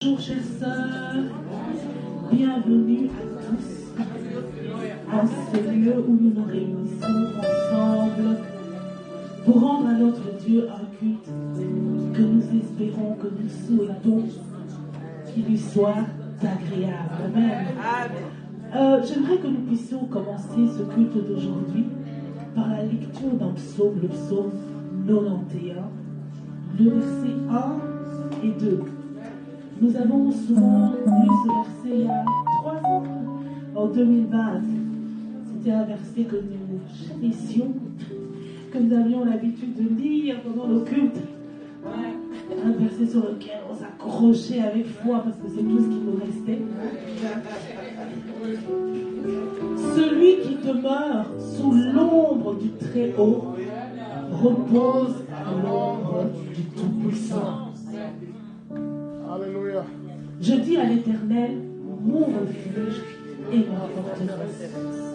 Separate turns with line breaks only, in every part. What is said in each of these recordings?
Bonjour chères sœurs, bienvenue à tous à ce lieu où nous nous réunissons ensemble pour rendre à notre Dieu un culte que nous espérons, que nous souhaitons qu'il lui soit agréable. Amen. J'aimerais que nous puissions commencer ce culte d'aujourd'hui par la lecture d'un psaume, le psaume 91, le verset 1 et 2. Nous avons souvent lu ce verset il y a 3 ans, en 2020. C'était un verset que nous chérissions, que nous avions l'habitude de lire pendant nos cultes. Un verset sur lequel on s'accrochait avec foi parce que c'est tout ce qui nous restait. Celui qui demeure sous l'ombre du Très-Haut repose à l'ombre du Tout-Puissant.
Alléluia.
Je dis à l'Éternel, mon refuge et ma forteresse,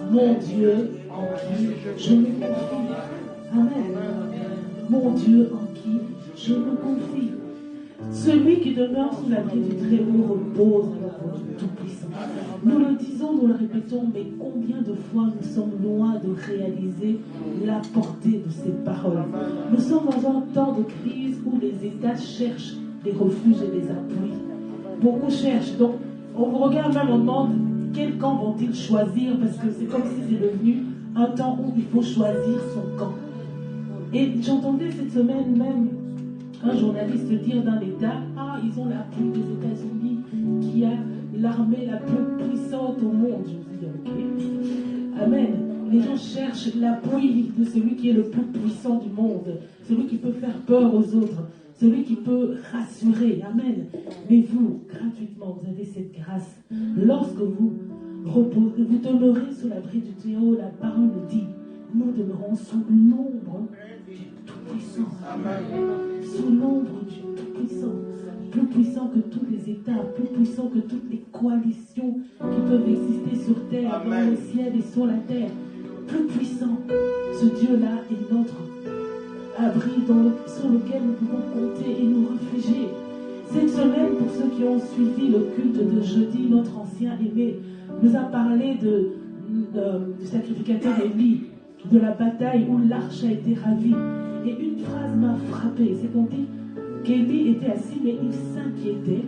mon Dieu en qui je me confie. Amen. Mon Dieu en qui je me confie. Celui qui demeure sous l'abri du Très-Haut repose à l'ombre du Tout-Puissant. Nous le disons, nous le répétons, mais combien de fois nous sommes loin de réaliser la portée de ces paroles. Nous sommes dans un temps de crise où les États cherchent des refuges et des appuis. Beaucoup cherchent. Donc, on vous regarde même, on demande quel camp vont-ils choisir, parce que c'est comme si c'est devenu un temps où il faut choisir son camp. Et j'entendais cette semaine même un journaliste dire d'un État, ils ont l'appui des États-Unis qui a l'armée la plus puissante au monde. Je me dis, ok. Amen. Les gens cherchent l'appui de celui qui est le plus puissant du monde, celui qui peut faire peur aux autres, celui qui peut rassurer. Amen. Mais vous, gratuitement, vous avez cette grâce. Lorsque vous reposez, vous demeurez sous l'abri du Très-Haut, la parole dit, nous demeurons sous l'ombre du Tout-Puissant. Sous l'ombre du Tout-Puissant. Plus puissant que tous les États, plus puissant que toutes les coalitions qui peuvent exister sur terre, dans le ciel et sur la terre. Plus puissant. Ce Dieu-là est notre abri sur lequel nous pouvons compter et nous réfugier. Cette semaine, pour ceux qui ont suivi le culte de jeudi, notre ancien aimé nous a parlé du sacrificateur Élie, de la bataille où l'arche a été ravie. Et une phrase m'a frappée, c'est qu'on dit qu'Élie était assis, mais il s'inquiétait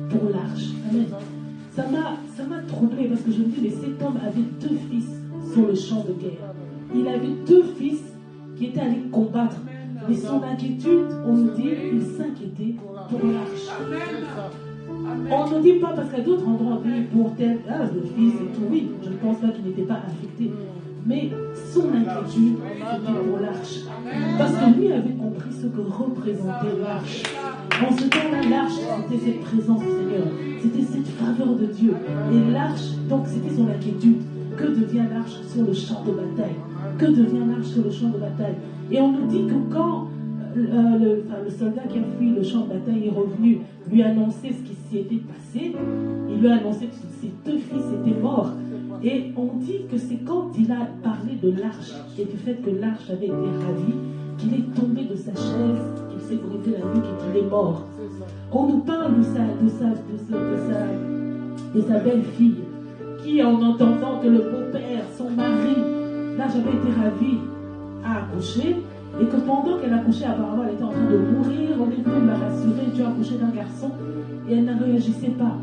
pour l'arche. Amen. Ça m'a troublé parce que je me dis, mais cet homme avait 2 fils sur le champ de guerre. Il avait 2 fils qui était allé combattre. Mais son inquiétude, on nous dit, il s'inquiétait pour l'arche. On ne dit pas parce qu'à d'autres endroits, on dit pour tel, le fils et tout, oui, je ne pense pas qu'il n'était pas affecté. Mais son inquiétude, c'était pour l'arche. Parce que lui avait compris ce que représentait l'arche. En ce temps-là, l'arche, c'était cette présence du Seigneur. C'était cette faveur de Dieu. Et l'arche, donc c'était son inquiétude. Que devient l'arche sur le champ de bataille? Que devient l'arche sur le champ de bataille? Et on nous dit que quand le soldat qui a fui le champ de bataille est revenu, lui annonçait ce qui s'y était passé, il lui a annoncé que ses 2 fils étaient morts. Et on dit que c'est quand il a parlé de l'arche et du fait que l'arche avait été ravie, qu'il est tombé de sa chaise, qu'il s'est brisé la nuque et qu'il est mort. On nous parle de sa belle-fille, qui, en entendant que le beau-père, son mari, l'arche avait été ravie, a accouché, et que pendant qu'elle accouchait, apparemment, elle était en train de mourir, on est venu la rassurer, tu as accouché d'un garçon, et elle ne réagissait pas.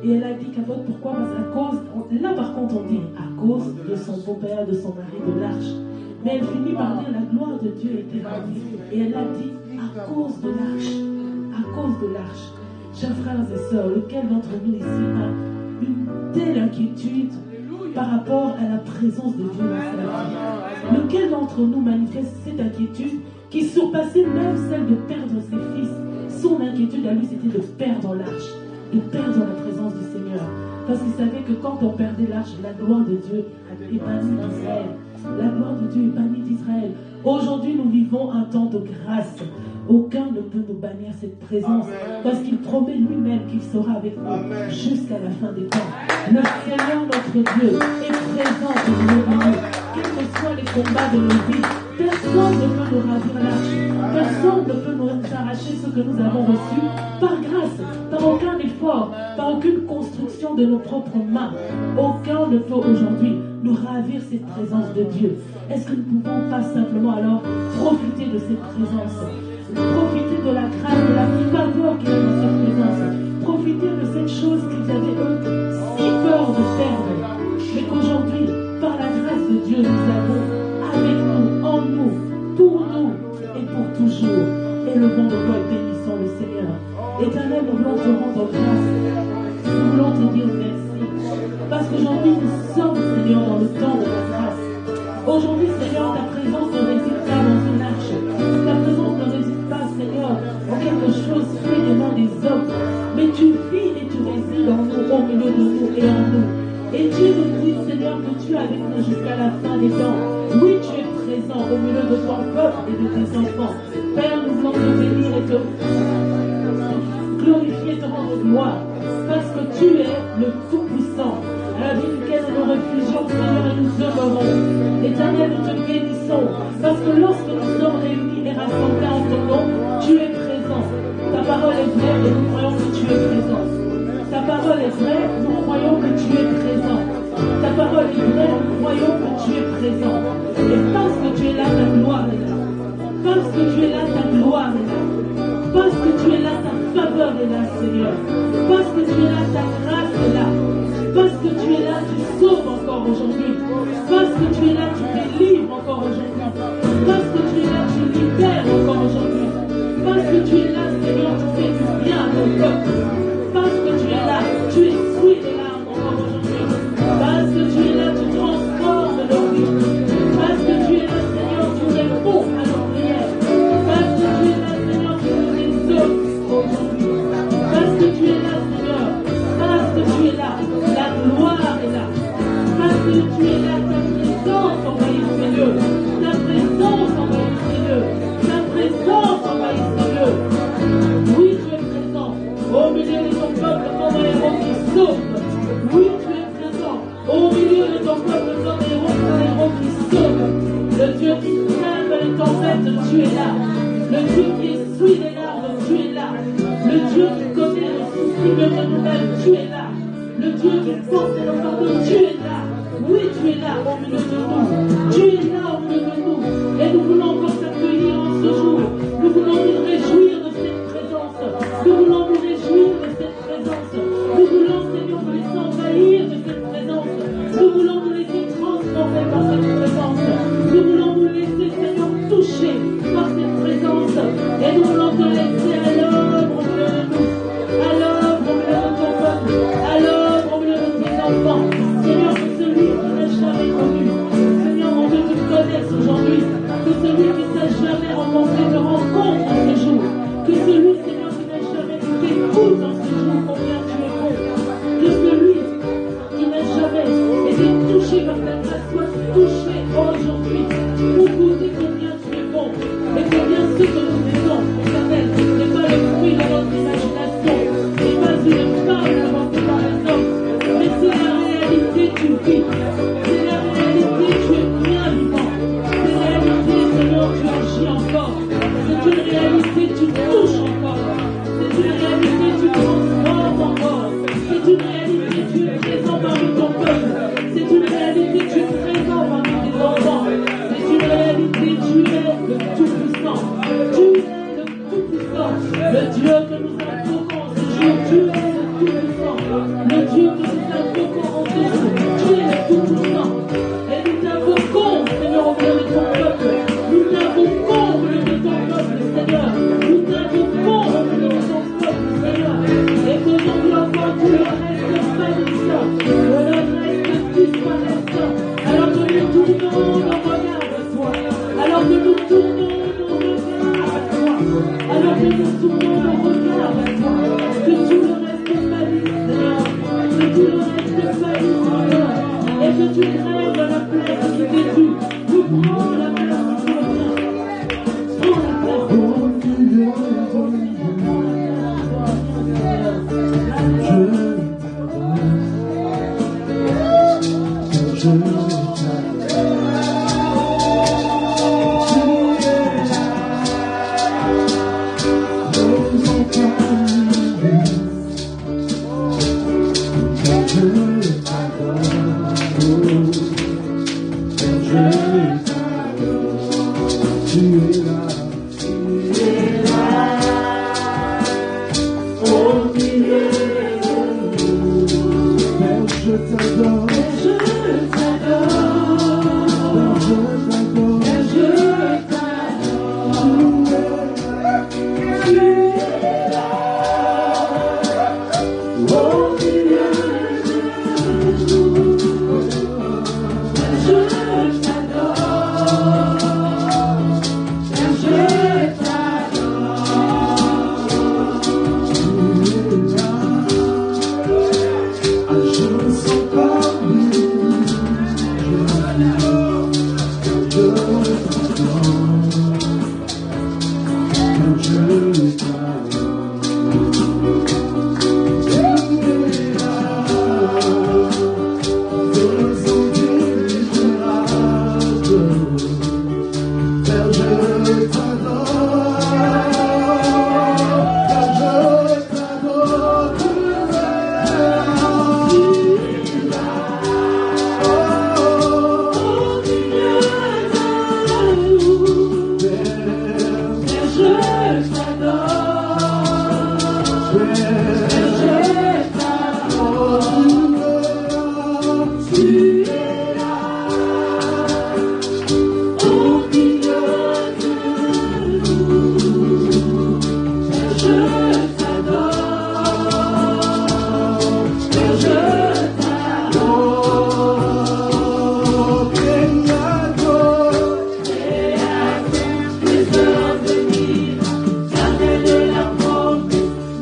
Et elle a dit pourquoi? Parce qu'à cause, là par contre on dit, à cause de son beau-père, de son mari, de l'arche. Mais elle finit par dire, la gloire de Dieu était ravie. Et elle a dit, à cause de l'arche. À cause de l'arche. Chers frères et sœurs, lequel d'entre nous ici a une telle inquiétude par rapport à la présence de Dieu dans sa vie? Lequel d'entre nous manifeste cette inquiétude qui surpassait même celle de perdre ses fils? Son inquiétude à lui, c'était de perdre l'arche, de perdre la présence du Seigneur. Parce qu'il savait que quand on perdait l'arche, la gloire de Dieu est bannie d'Israël. La gloire de Dieu est bannie d'Israël. Aujourd'hui, nous vivons un temps de grâce. Aucun ne peut nous bannir cette présence parce qu'il promet lui-même qu'il sera avec nous jusqu'à la fin des temps. Le Seigneur, notre Dieu, est présent pour nous. Quels que soient les combats de nos vies, Personne ne peut nous ravir l'arche. Personne ne peut nous arracher ce que nous avons reçu par grâce, par aucun effort, par aucune construction de nos propres mains. Aucun ne peut aujourd'hui nous ravir cette présence de Dieu. Est-ce que nous ne pouvons pas simplement alors profiter de cette présence, profiter de la grâce, de la faveur qu'il y a dans cette présence, profiter de cette chose qu'ils avaient eux si peur de perdre, mais qu'aujourd'hui, par la grâce de Dieu, nous avons avec nous, en nous, pour nous et pour toujours. Élevons nos voix et bénissons le Seigneur. Éternel, nous voulons te rendre grâce. Nous voulons te dire merci. Parce qu'aujourd'hui, nous sommes, Seigneur, dans le temps de la grâce. Aujourd'hui, Seigneur, ta présence ne réside pas dans une arche. Ta présence ne réside pas, Seigneur, en quelque chose fait des mains des hommes. Mais tu vis et tu résides en nous, au milieu de nous et en nous. Et Dieu nous dit, Seigneur, que tu es avec nous jusqu'à la fin des temps. Oui, tu es présent au milieu de ton peuple et de tes enfants. Père, nous voulons te bénir et te glorifier, te rendre gloire. Parce que tu es le Tout-Puissant, à la vie duquel nous nous réfugions, Seigneur, et nous demeurons. Éternel, nous te bénissons. Parce que lorsque nous sommes réunis et rassemblés en ton nom, tu es présent. Ta parole est vraie et nous croyons que tu es présent. Ta parole est vraie, nous croyons que tu es présent. Ta parole est vraie, nous croyons que tu es présent. Et parce que tu es là, ta gloire est là. Parce que tu es là, ta gloire est là. Parce que tu es là, ta faveur est là, Seigneur. Parce que tu es là, ta grâce est là. Parce que tu es là, tu sauves encore aujourd'hui. Parce que tu es là, tu délivres encore aujourd'hui. Parce que tu es là, tu libères encore aujourd'hui. Parce que tu es là, Seigneur, tu fais du bien à ton peuple. Parce que tu es là, tu essuies les larmes encore aujourd'hui. Parce que tu es là, tu transformes nos vies. Parce que tu es là, Seigneur, tu réponds à nos prières. Parce que tu es là, Seigneur, tu nous exauces aujourd'hui. Parce que tu es là, Seigneur. Parce que tu es là, la gloire est là. Parce que tu es là, ta présence envahit ces lieux. Ta présence envahit ces lieux. Ta présence envahit ces lieux. Oui, tu es présent au milieu de ton peuple comme un héros qui sauve. Oui, tu es présent au milieu de ton peuple comme un héros qui sauve. Le Dieu qui calme les tempêtes, tu es là. Le Dieu qui essuie les larmes, tu es là. Le Dieu qui connaît le souci de nous-mêmes, tu es là. Le Dieu qui porte nos fardeaux, tu es là. Oui, tu es là au milieu de nous. Tu es là au milieu de nous. Et nous voulons encore t'accueillir en ce jour. Nous voulons nous réjouir de cette présence. Nous voulons nous réjouir de cette présence. Nous voulons, Seigneur, nous laisser envahir de cette présence. Nous voulons nous laisser transformer par cette présence. Nous voulons nous laisser, Seigneur, toucher par cette présence. Et nous voulons te laisser à l'œuvre au milieu de nous. À l'œuvre au milieu de ton peuple. À l'œuvre au milieu de tes enfants. Seigneur, que celui qui n'a jamais connu, Seigneur, on veut que tu connaisses aujourd'hui. Que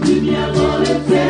Lumière dans l'éternité.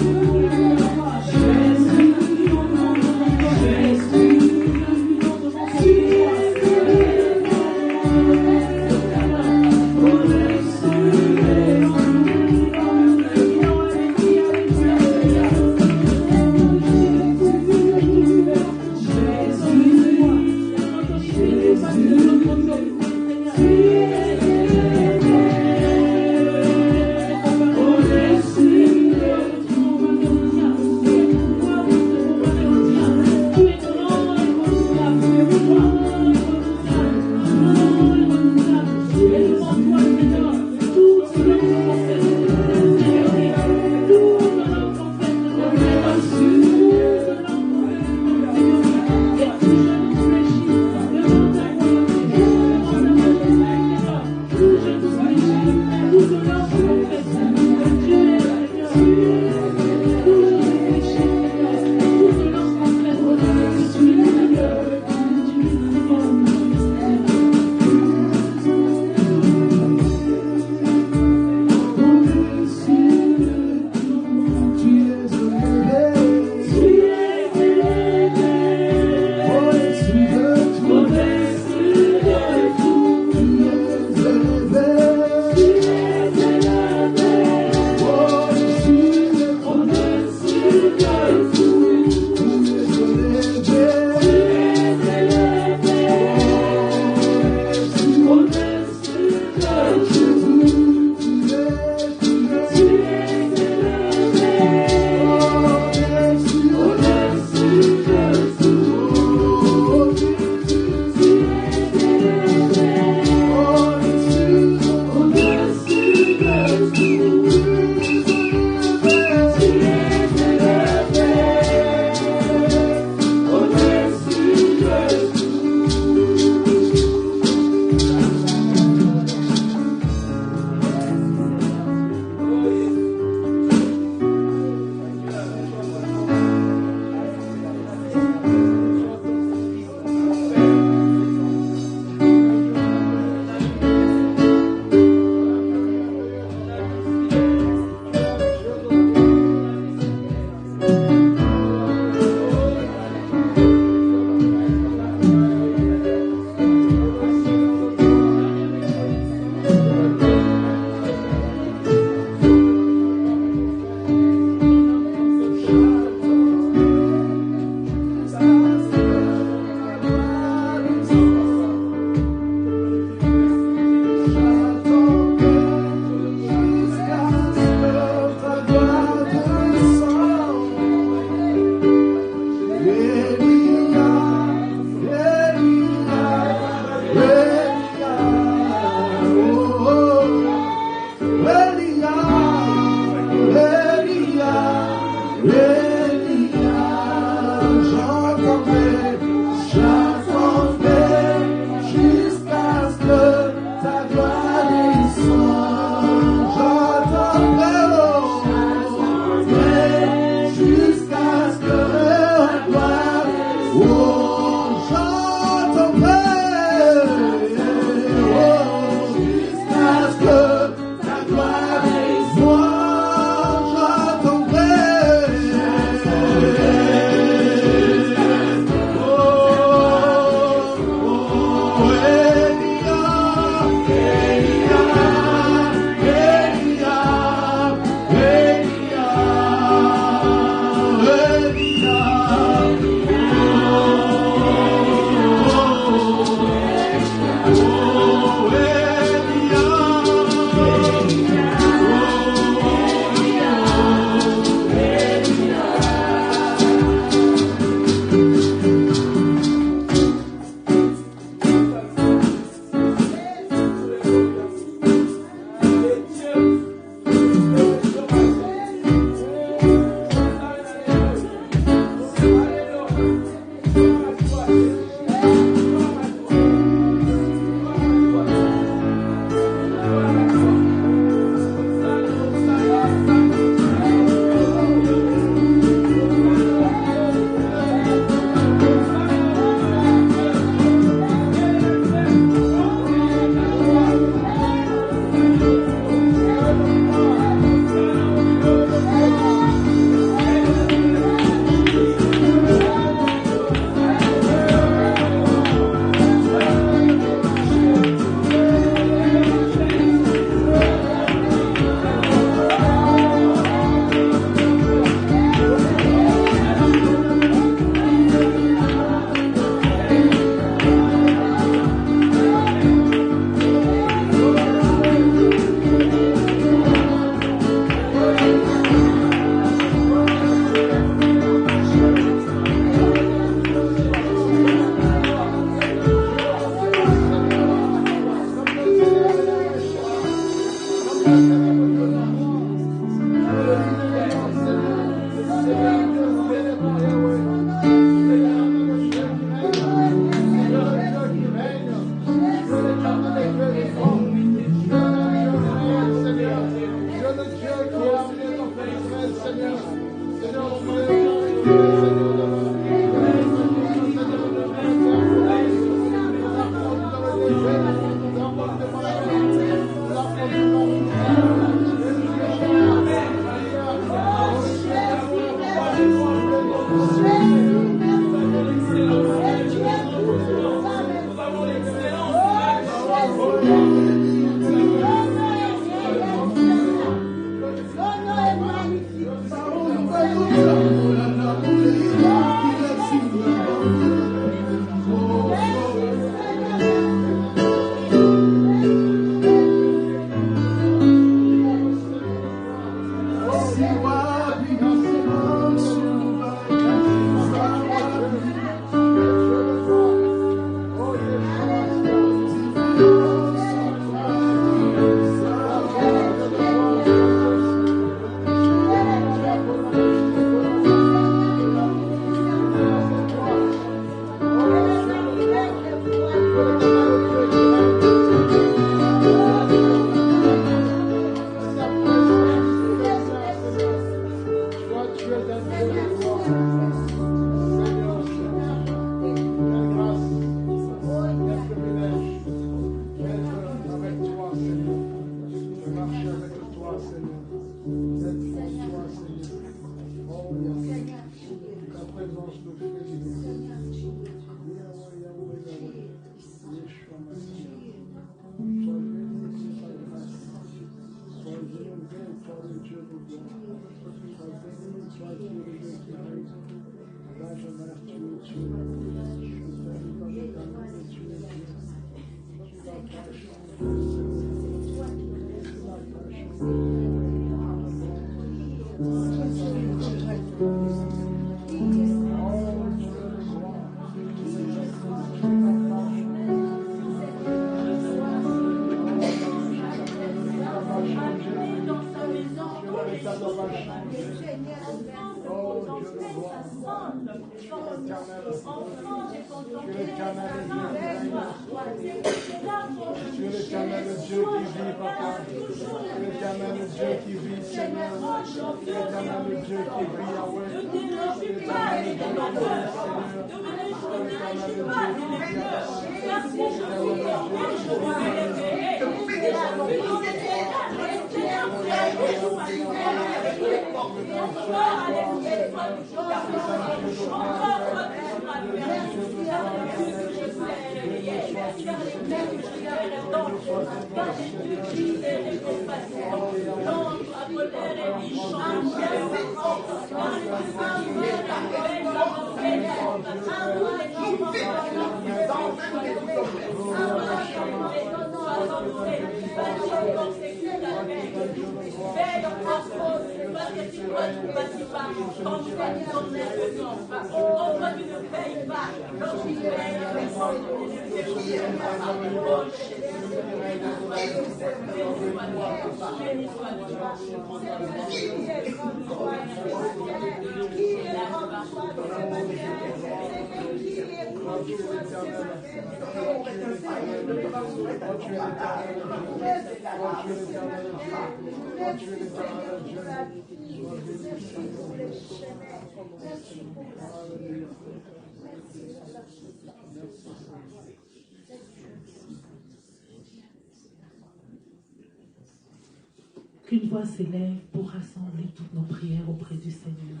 Qu'une voix s'élève pour rassembler toutes nos prières auprès du Seigneur.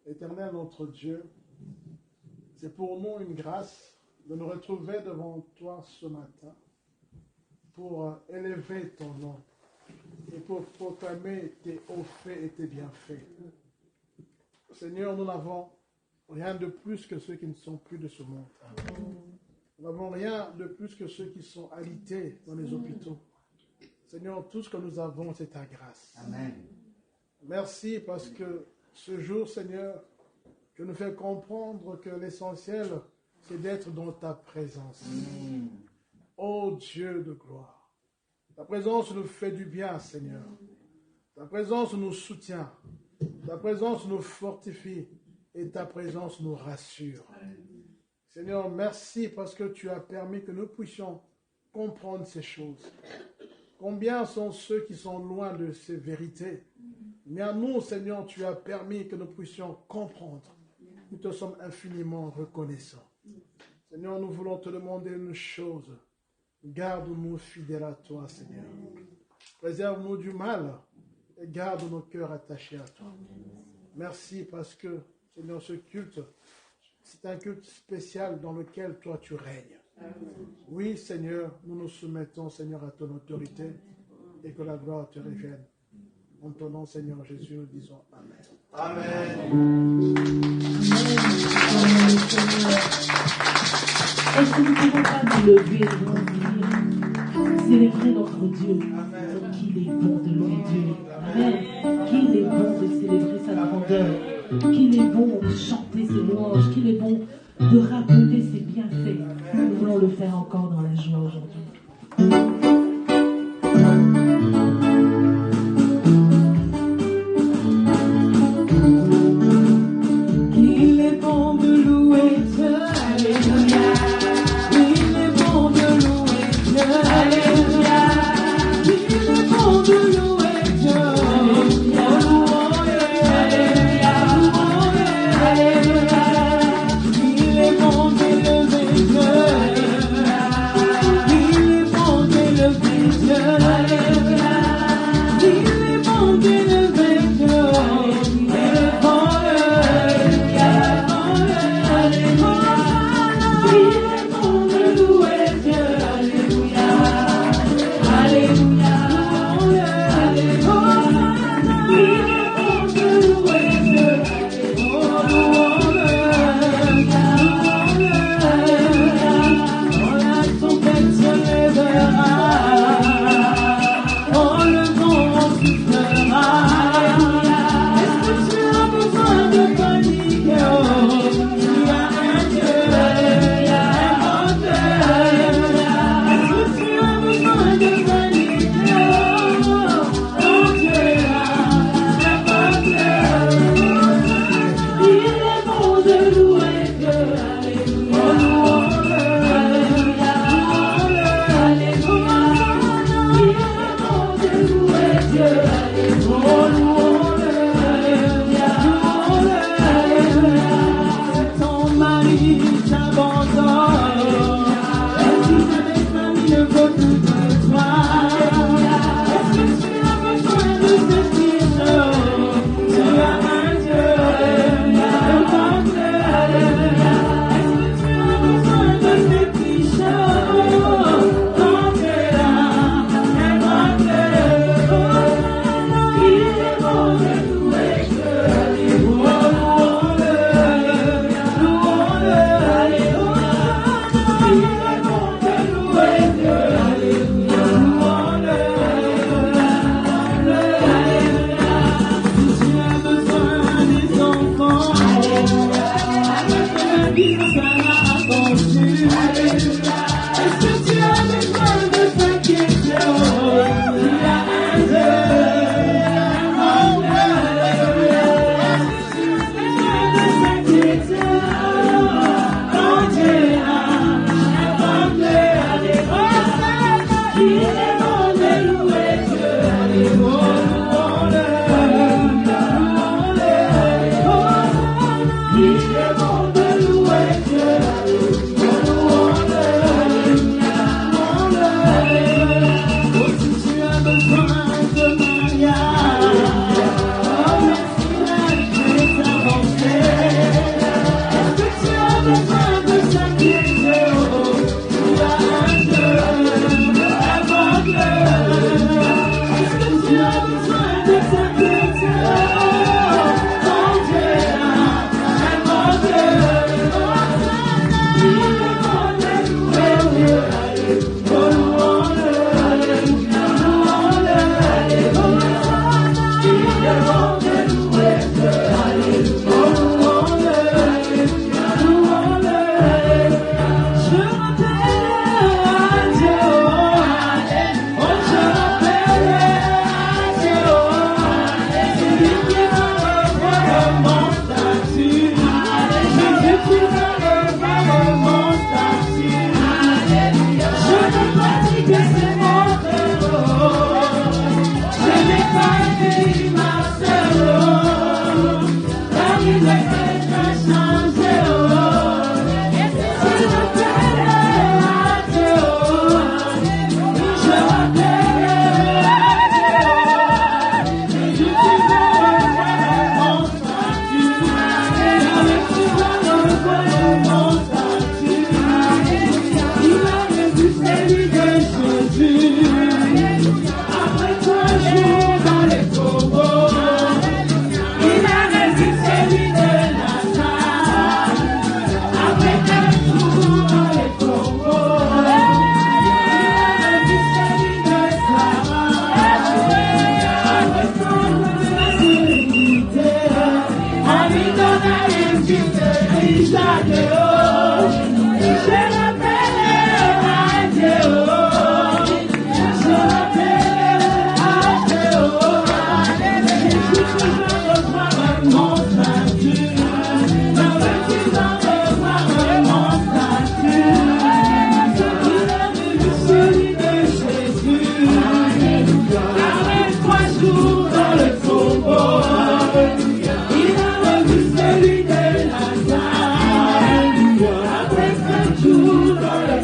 Éternel notre Dieu, c'est pour nous une grâce de nous retrouver devant toi ce matin pour élever ton nom et pour proclamer tes hauts faits et tes bienfaits. Seigneur, nous n'avons rien de plus que ceux qui ne sont plus de ce monde. Nous n'avons rien de plus que ceux qui sont alités dans les hôpitaux. Seigneur, tout ce que nous avons, c'est ta grâce. Amen. Merci parce que ce jour, Seigneur, tu nous fais comprendre que l'essentiel, c'est d'être dans ta présence. Ô Dieu de gloire, ta présence nous fait du bien, Seigneur. Ta présence nous soutient. Ta présence nous fortifie et ta présence nous rassure. Seigneur, merci parce que tu as permis que nous puissions comprendre ces choses. Combien sont ceux qui sont loin de ces vérités? Mais à nous, Seigneur, tu as permis que nous puissions comprendre. Nous te sommes infiniment reconnaissants. Seigneur, nous voulons te demander une chose. Garde-nous fidèles à toi, Seigneur. Préserve-nous du mal et garde nos cœurs attachés à toi. Merci parce que, Seigneur, ce culte c'est un culte spécial dans lequel toi tu règnes. Oui, Seigneur, nous nous soumettons, Seigneur, à ton autorité et que la gloire te revienne. En ton nom, Seigneur Jésus, nous disons Amen.
Amen.
Est-ce que nous ne pouvons pas nous lever et nous dire, célébrer notre Dieu, qu'il est bon de louer Dieu. Amen. Qu'il est bon de célébrer sa grandeur, qu'il est bon de chanter ses louanges, qu'il est bon de rappeler ses bienfaits. Nous voulons le faire encore dans la joie aujourd'hui.
Il est bon de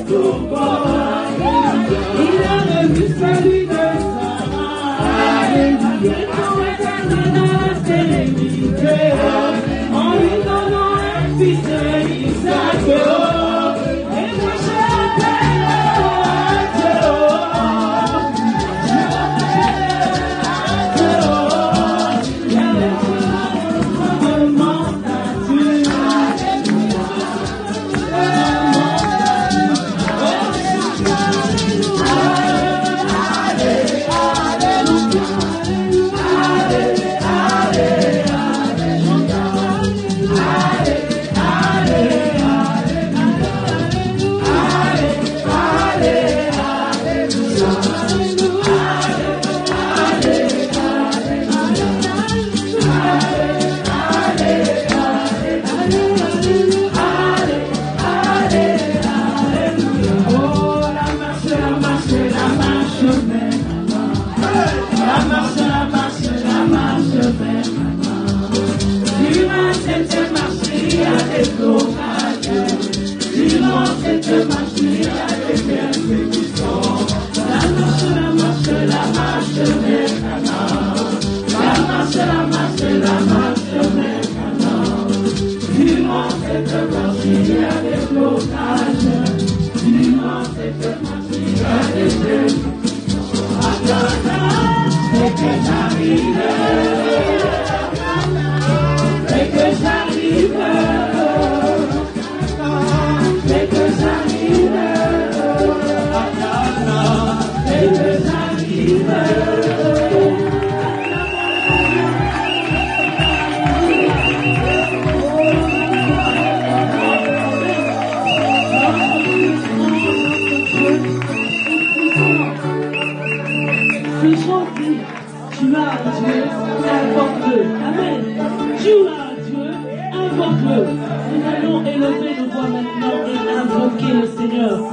Il a revu celui de Sarah. Alléluia. Et ton éternel sérénité. En lui donnant un fils Isaac. Et moi j'appelle Dieu.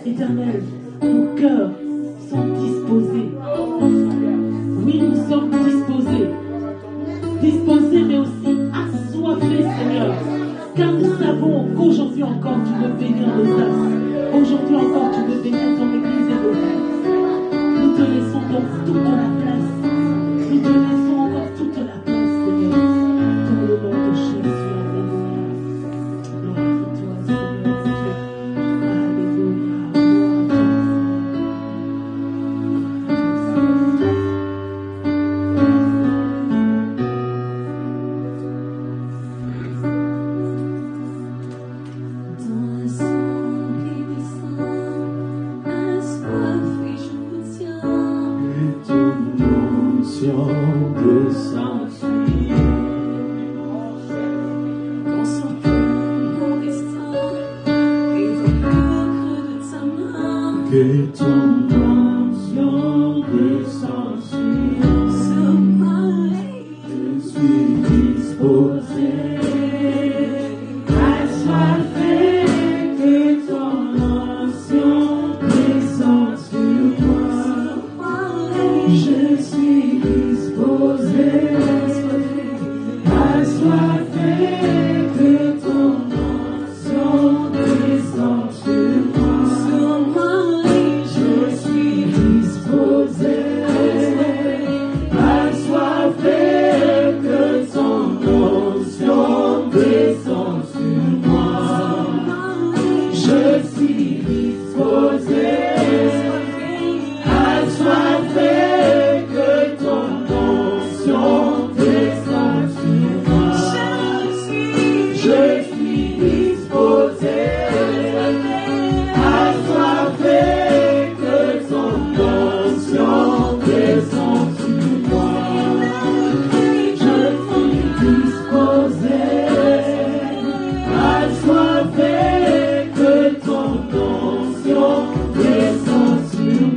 Éternel, nos cœurs sont disposés. Oui, nous sommes disposés. Disposés, mais aussi assoiffés, Seigneur. Car nous savons qu'aujourd'hui encore, tu veux bénir nos âmes. Aujourd'hui encore, tu veux bénir ton Église et nos rêves. Nous te laissons donc toute la place. Nous te laissons encore toute la place, Seigneur. Dans le nom de Jésus, Amen. Gloire à toi, Seigneur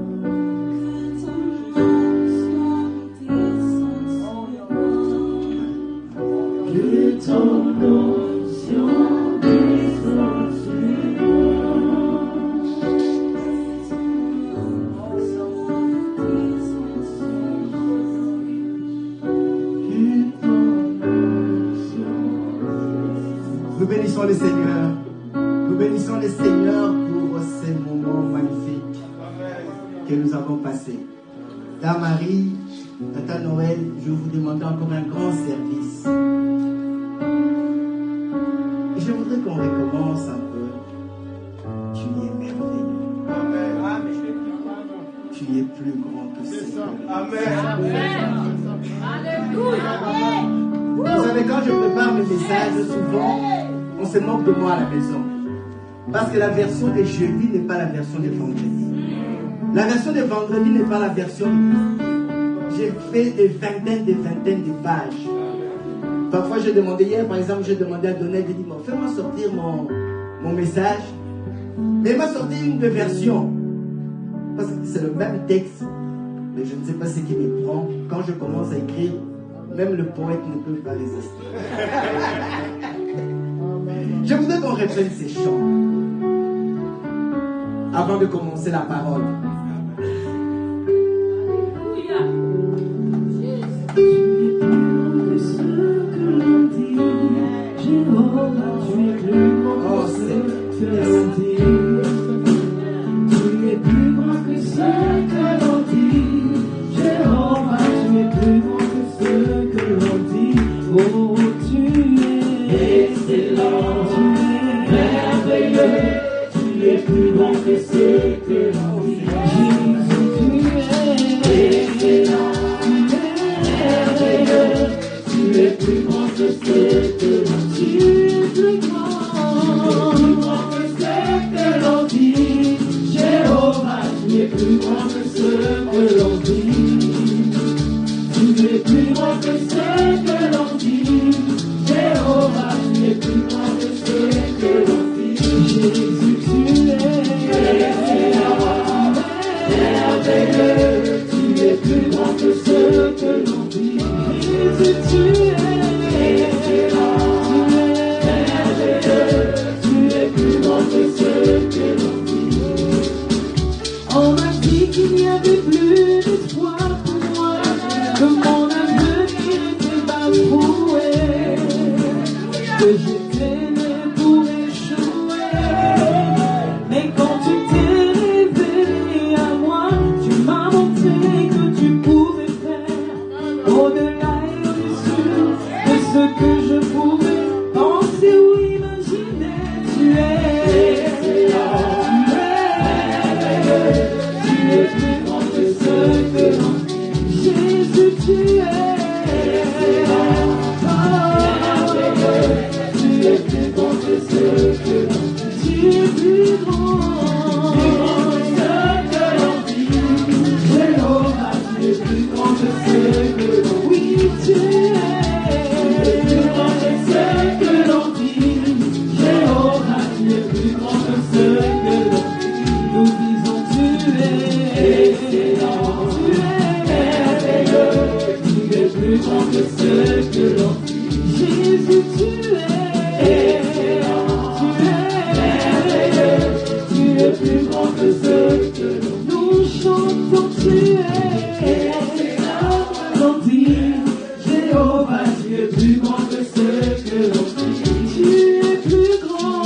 Dieu. Alléluia.
Nous bénissons le Seigneur. Nous bénissons le Seigneur pour ces moments magnifiques que nous avons passés. Dame Marie, Tata Noël, je vous demande encore un grand service. Et je voudrais qu'on recommence un peu. Tu es merveilleux. Tu es plus grand que ce que...
Alléluia.
Vous savez, quand je prépare mes messages, souvent, on se moque de moi à la maison. Parce que la version de jeudi n'est pas la version de vendredi. La version de vendredi n'est pas la version de... J'ai fait des vingtaines de pages. Parfois, j'ai demandé hier, par exemple, j'ai demandé à Donald, j'ai dit, bon, fais-moi sortir mon message. Mais il m'a sorti une de version. Parce que c'est le même texte. Mais je ne sais pas ce qui me prend. Quand je commence à écrire, même le poète ne peut pas résister. Je voudrais qu'on reprenne ces chants avant de commencer la parole. Oh Seigneur,
tu es plus grand que ce que l'on dit. Jéhovah, tu es plus grand que ce que l'on dit. Oh, tu es excellent, tu es merveilleux. Tu es plus grand que ce que l'on dit. Jésus, tu es excellent, tu es merveilleux. Tu es plus grand que ce que l'on dit. Tu es plus grand que ce que l'on dit. Jéhovah, tu es plus grand que ce que l'on dit. plus grand que ce que l'on dit. Jésus, tu es merveilleux, tu es plus grand que ce que l'on dit. On m'a dit qu'il n'y avait plus d'espoir pour moi, que mon avenir était bafoué, que j'étais né pour échouer. Mais quand tu t'es révélé à moi, tu m'as montré que tu pouvais faire au-delà et au-dessus de ce que je pouvais penser ou imaginer. Tu es plus grand que ce que l'on dit. Jésus, tu es plus grand que ce que l'on dit. Tu es plus grand que l'on dit. Jéhovah, tu es plus grand que ce que l'on dit. Oui, tu es plus grand que ce que l'on dit. Jéhovah, tu es plus grand que ce que l'on dit. Nous disons tu es excellent, tu es merveilleux, tu es plus grand que ce que l'on dit. Jésus, tu es excellent, tu es merveilleux, tu es plus grand que ce que l'on dit. Nous chantons, tu es excellent, l'on dit. Jéhovah, tu es plus grand que ce que l'on dit. Tu es plus grand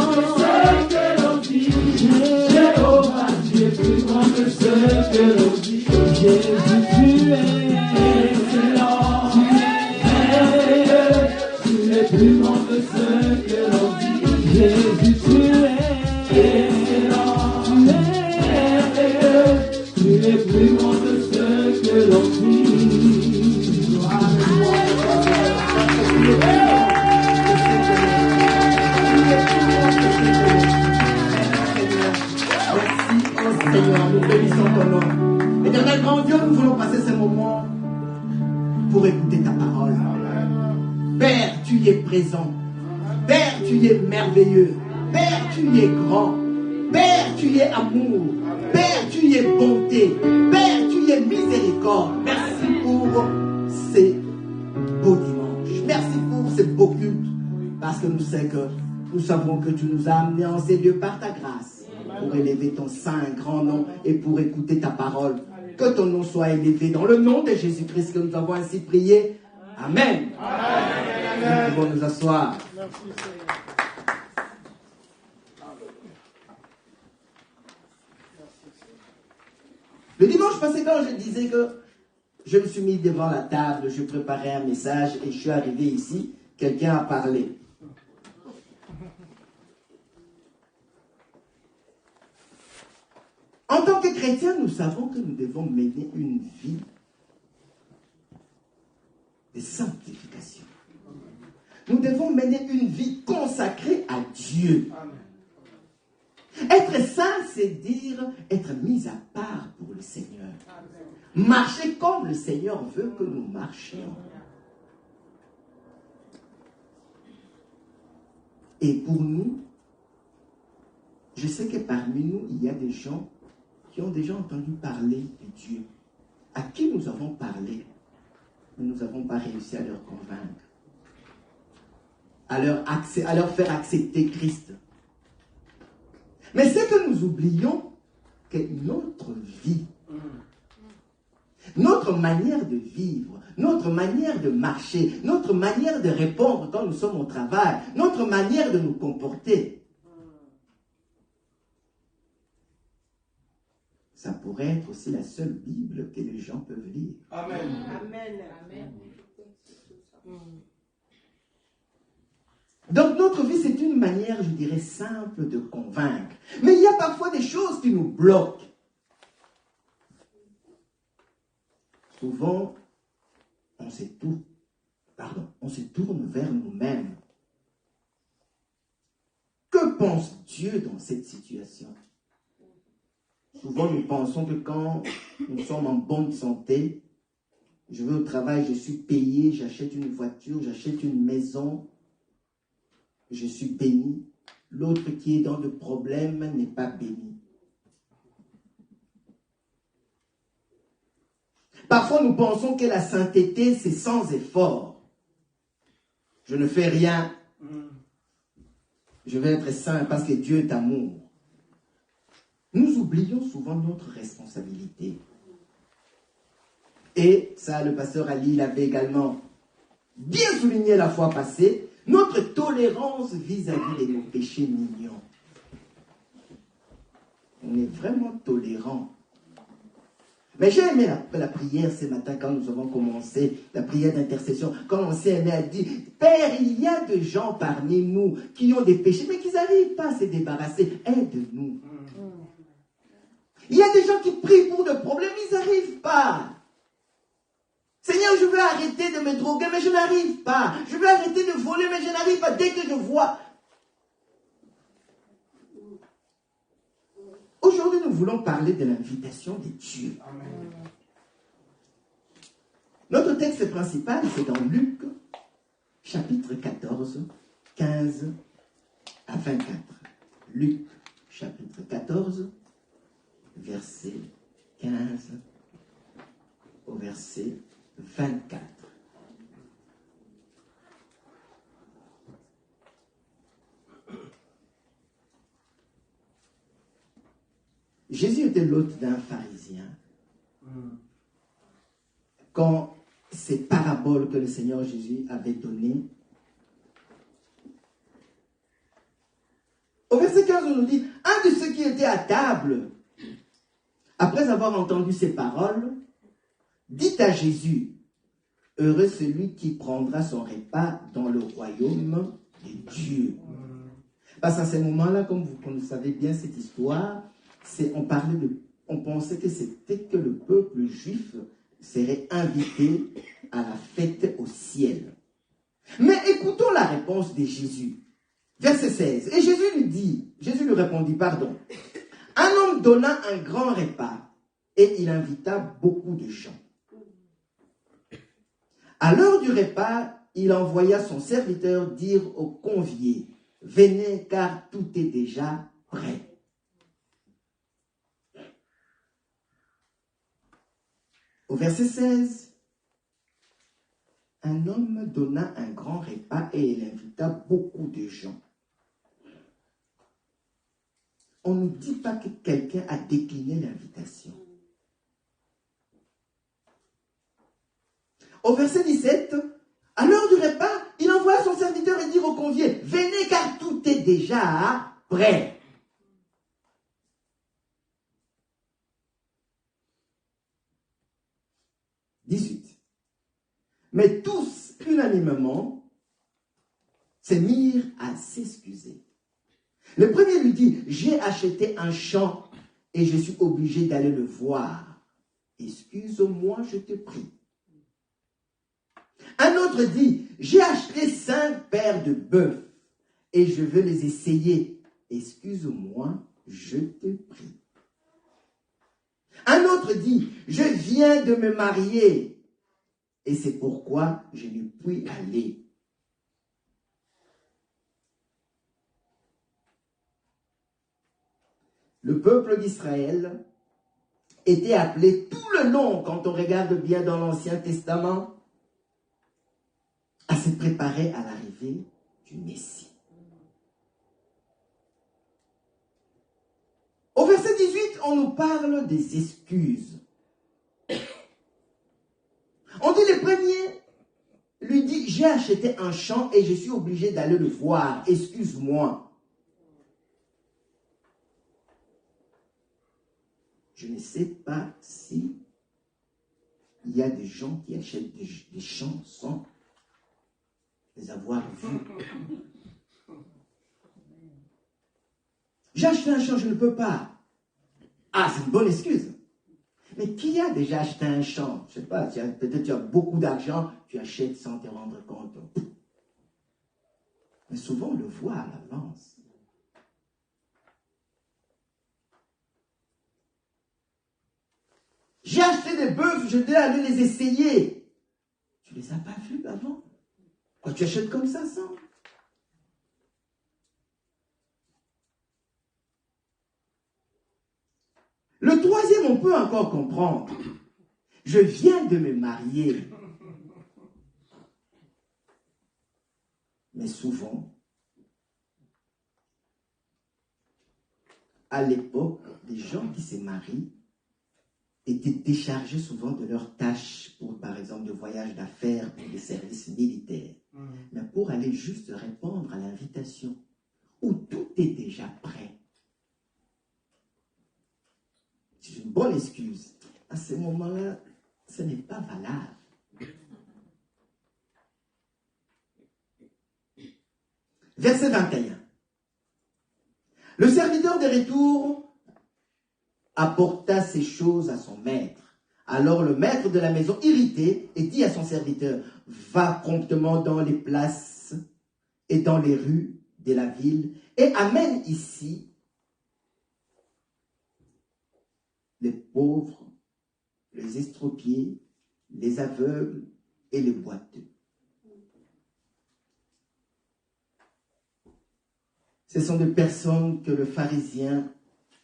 que ce que l'on dit. Jéhovah, tu es plus grand que ce que l'on dit. Jésus, tu es excellent, tu es merveilleux, tu es plus grand que ce que l'on dit. Jésus, tu es excellent, tu es merveilleux, tu es plus grand que ce que l'on dit.
Seigneur, nous bénissons ton nom. Éternel grand Dieu, nous voulons passer ce moment pour écouter ta parole. Père, tu es présent. Père, tu es merveilleux. Père, tu es grand. Père, tu es amour. Père, tu es bonté. Père, tu es miséricorde. Merci pour ces beaux dimanches. Merci pour ces beaux cultes. Parce que nous savons que tu nous as amenés en ces lieux par ta grâce, pour élever ton saint grand nom et pour écouter ta parole. Que ton nom soit élevé dans le nom de Jésus-Christ que nous avons ainsi prié. Amen. Amen. Nous pouvons nous asseoir.
Merci Seigneur.
Le dimanche passé, quand je disais que je me suis mis devant la table, je préparais un message et je suis arrivé ici, quelqu'un a parlé. En tant que chrétiens, nous savons que nous devons mener une vie de sanctification. Nous devons mener une vie consacrée à Dieu. Être saint, c'est dire être mis à part pour le Seigneur. Marcher comme le Seigneur veut que nous marchions. Et pour nous, je sais que parmi nous, il y a des gens qui ont déjà entendu parler de Dieu, à qui nous avons parlé, mais nous n'avons pas réussi à leur convaincre, à leur faire accepter Christ. Mais c'est que nous oublions que notre vie, notre manière de vivre, notre manière de marcher, notre manière de répondre quand nous sommes au travail, notre manière de nous comporter, ça pourrait être aussi la seule Bible que les gens peuvent lire.
Amen.
Amen. Amen.
Donc notre vie, c'est une manière, je dirais, simple de convaincre. Mais il y a parfois des choses qui nous bloquent. Souvent, on se tourne vers nous-mêmes. Que pense Dieu dans cette situation? Souvent, nous pensons que quand nous sommes en bonne santé, je vais au travail, je suis payé, j'achète une voiture, j'achète une maison, je suis béni. L'autre qui est dans le problème n'est pas béni. Parfois, nous pensons que la sainteté, c'est sans effort. Je ne fais rien. Je vais être saint parce que Dieu est amour. Nous oublions souvent notre responsabilité. Et ça, le pasteur Ali l'avait également bien souligné la fois passée, notre tolérance vis-à-vis de nos péchés mignons. On est vraiment tolérant. Mais j'ai aimé la prière ce matin quand nous avons commencé la prière d'intercession. Quand on s'est aimé à dire, Père, il y a des gens parmi nous qui ont des péchés, mais qui n'arrivent pas à se débarrasser. Aide-nous. Il y a des gens qui prient pour des problèmes, ils n'arrivent pas. Seigneur, je veux arrêter de me droguer, mais je n'arrive pas. Je veux arrêter de voler, mais je n'arrive pas. Dès que je vois. Aujourd'hui, nous voulons parler de l'invitation de Dieu. Amen. Notre texte principal, c'est dans Luc, chapitre 14, 15 à 24. Luc, chapitre 14, verset 15 au verset 24. Jésus était l'hôte d'un pharisien. Quand ces paraboles que le Seigneur Jésus avait données, au verset 15, on nous dit, un de ceux qui étaient à table, après avoir entendu ces paroles, dit à Jésus, heureux celui qui prendra son repas dans le royaume de Dieu. Parce qu'à ce moment-là, comme vous savez bien cette histoire, on pensait que c'était que le peuple juif serait invité à la fête au ciel. Mais écoutons la réponse de Jésus. Verset 16. Et Jésus lui répondit, un homme donna un grand repas et il invita beaucoup de gens. À l'heure du repas, il envoya son serviteur dire aux conviés, venez car tout est déjà prêt. Au verset 16, un homme donna un grand repas et il invita beaucoup de gens. On ne dit pas que quelqu'un a décliné l'invitation. Au verset 17, à l'heure du repas, il envoie son serviteur et dit aux conviés, venez car tout est déjà prêt. Mais tous, unanimement, se mirent à s'excuser. Le premier lui dit, j'ai acheté un champ et je suis obligé d'aller le voir. Excuse-moi, je te prie. Un autre dit, j'ai acheté 5 paires de bœufs et je veux les essayer. Excuse-moi, je te prie. Un autre dit, je viens de me marier et c'est pourquoi je ne puis aller. Le peuple d'Israël était appelé tout le long, quand on regarde bien dans l'Ancien Testament, à se préparer à l'arrivée du Messie. Au verset 18, on nous parle des excuses. On dit le premier lui dit, j'ai acheté un champ et je suis obligé d'aller le voir, excuse-moi. Je ne sais pas si il y a des gens qui achètent des champs sans les avoir vus. J'ai acheté un champ, je ne peux pas. Ah, c'est une bonne excuse. Mais qui a déjà acheté un champ? Je ne sais pas, peut-être tu as beaucoup d'argent, tu achètes sans te rendre compte. Mais souvent, on le voit à l'avance. J'ai acheté des bœufs, je dois aller les essayer. Tu ne les as pas vus avant? Quand tu achètes comme ça, sans. Le troisième, on peut encore comprendre. je viens de me marier. Mais souvent, à l'époque, les gens qui se marient étaient déchargés souvent de leurs tâches pour, par exemple, de voyages d'affaires, pour des services militaires. Mais pour aller juste répondre à l'invitation, où tout est déjà prêt. C'est une bonne excuse. À ce moment-là, ce n'est pas valable. Verset 21. Le serviteur de retour apporta ces choses à son maître. Alors le maître de la maison, irrité, et dit à son serviteur, va promptement dans les places et dans les rues de la ville et amène ici les pauvres, les estropiés, les aveugles et les boiteux. Ce sont des personnes que le pharisien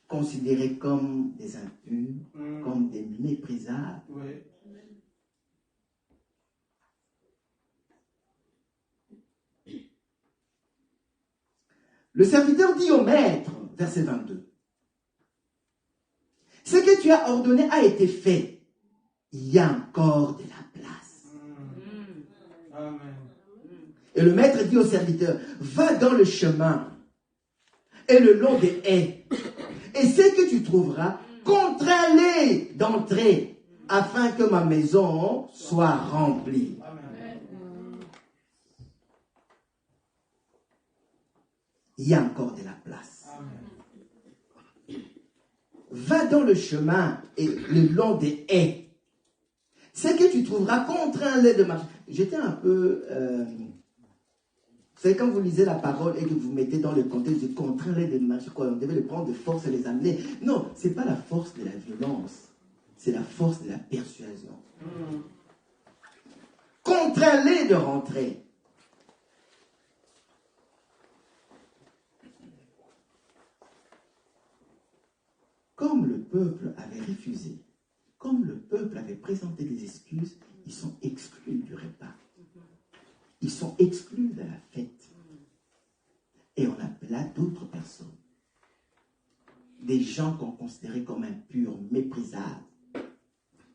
considérait comme des impurs, comme des méprisables.
Oui.
Le serviteur dit au maître, verset 22, « Ce que tu as ordonné a été fait. Il y a encore de la place. »
Amen.
Et le maître dit au serviteur, « Va dans le chemin et le long des haies, et ce que tu trouveras, contrains-les d'entrer, afin que ma maison soit remplie. » Il y a encore de la place. Va dans le chemin et le long des haies. Ce que tu trouveras, contrains-les de marcher. J'étais un peu... c'est quand vous lisez la parole et que vous mettez dans le contexte de contrains-les de marcher, quoi, on devait les prendre de force et les amener. Non, ce n'est pas la force de la violence. C'est la force de la persuasion. Contrains-les de rentrer. Comme le peuple avait refusé, comme le peuple avait présenté des excuses, ils sont exclus du repas. Ils sont exclus de la fête. Et on appela d'autres personnes. Des gens qu'on considérait comme impurs, méprisables.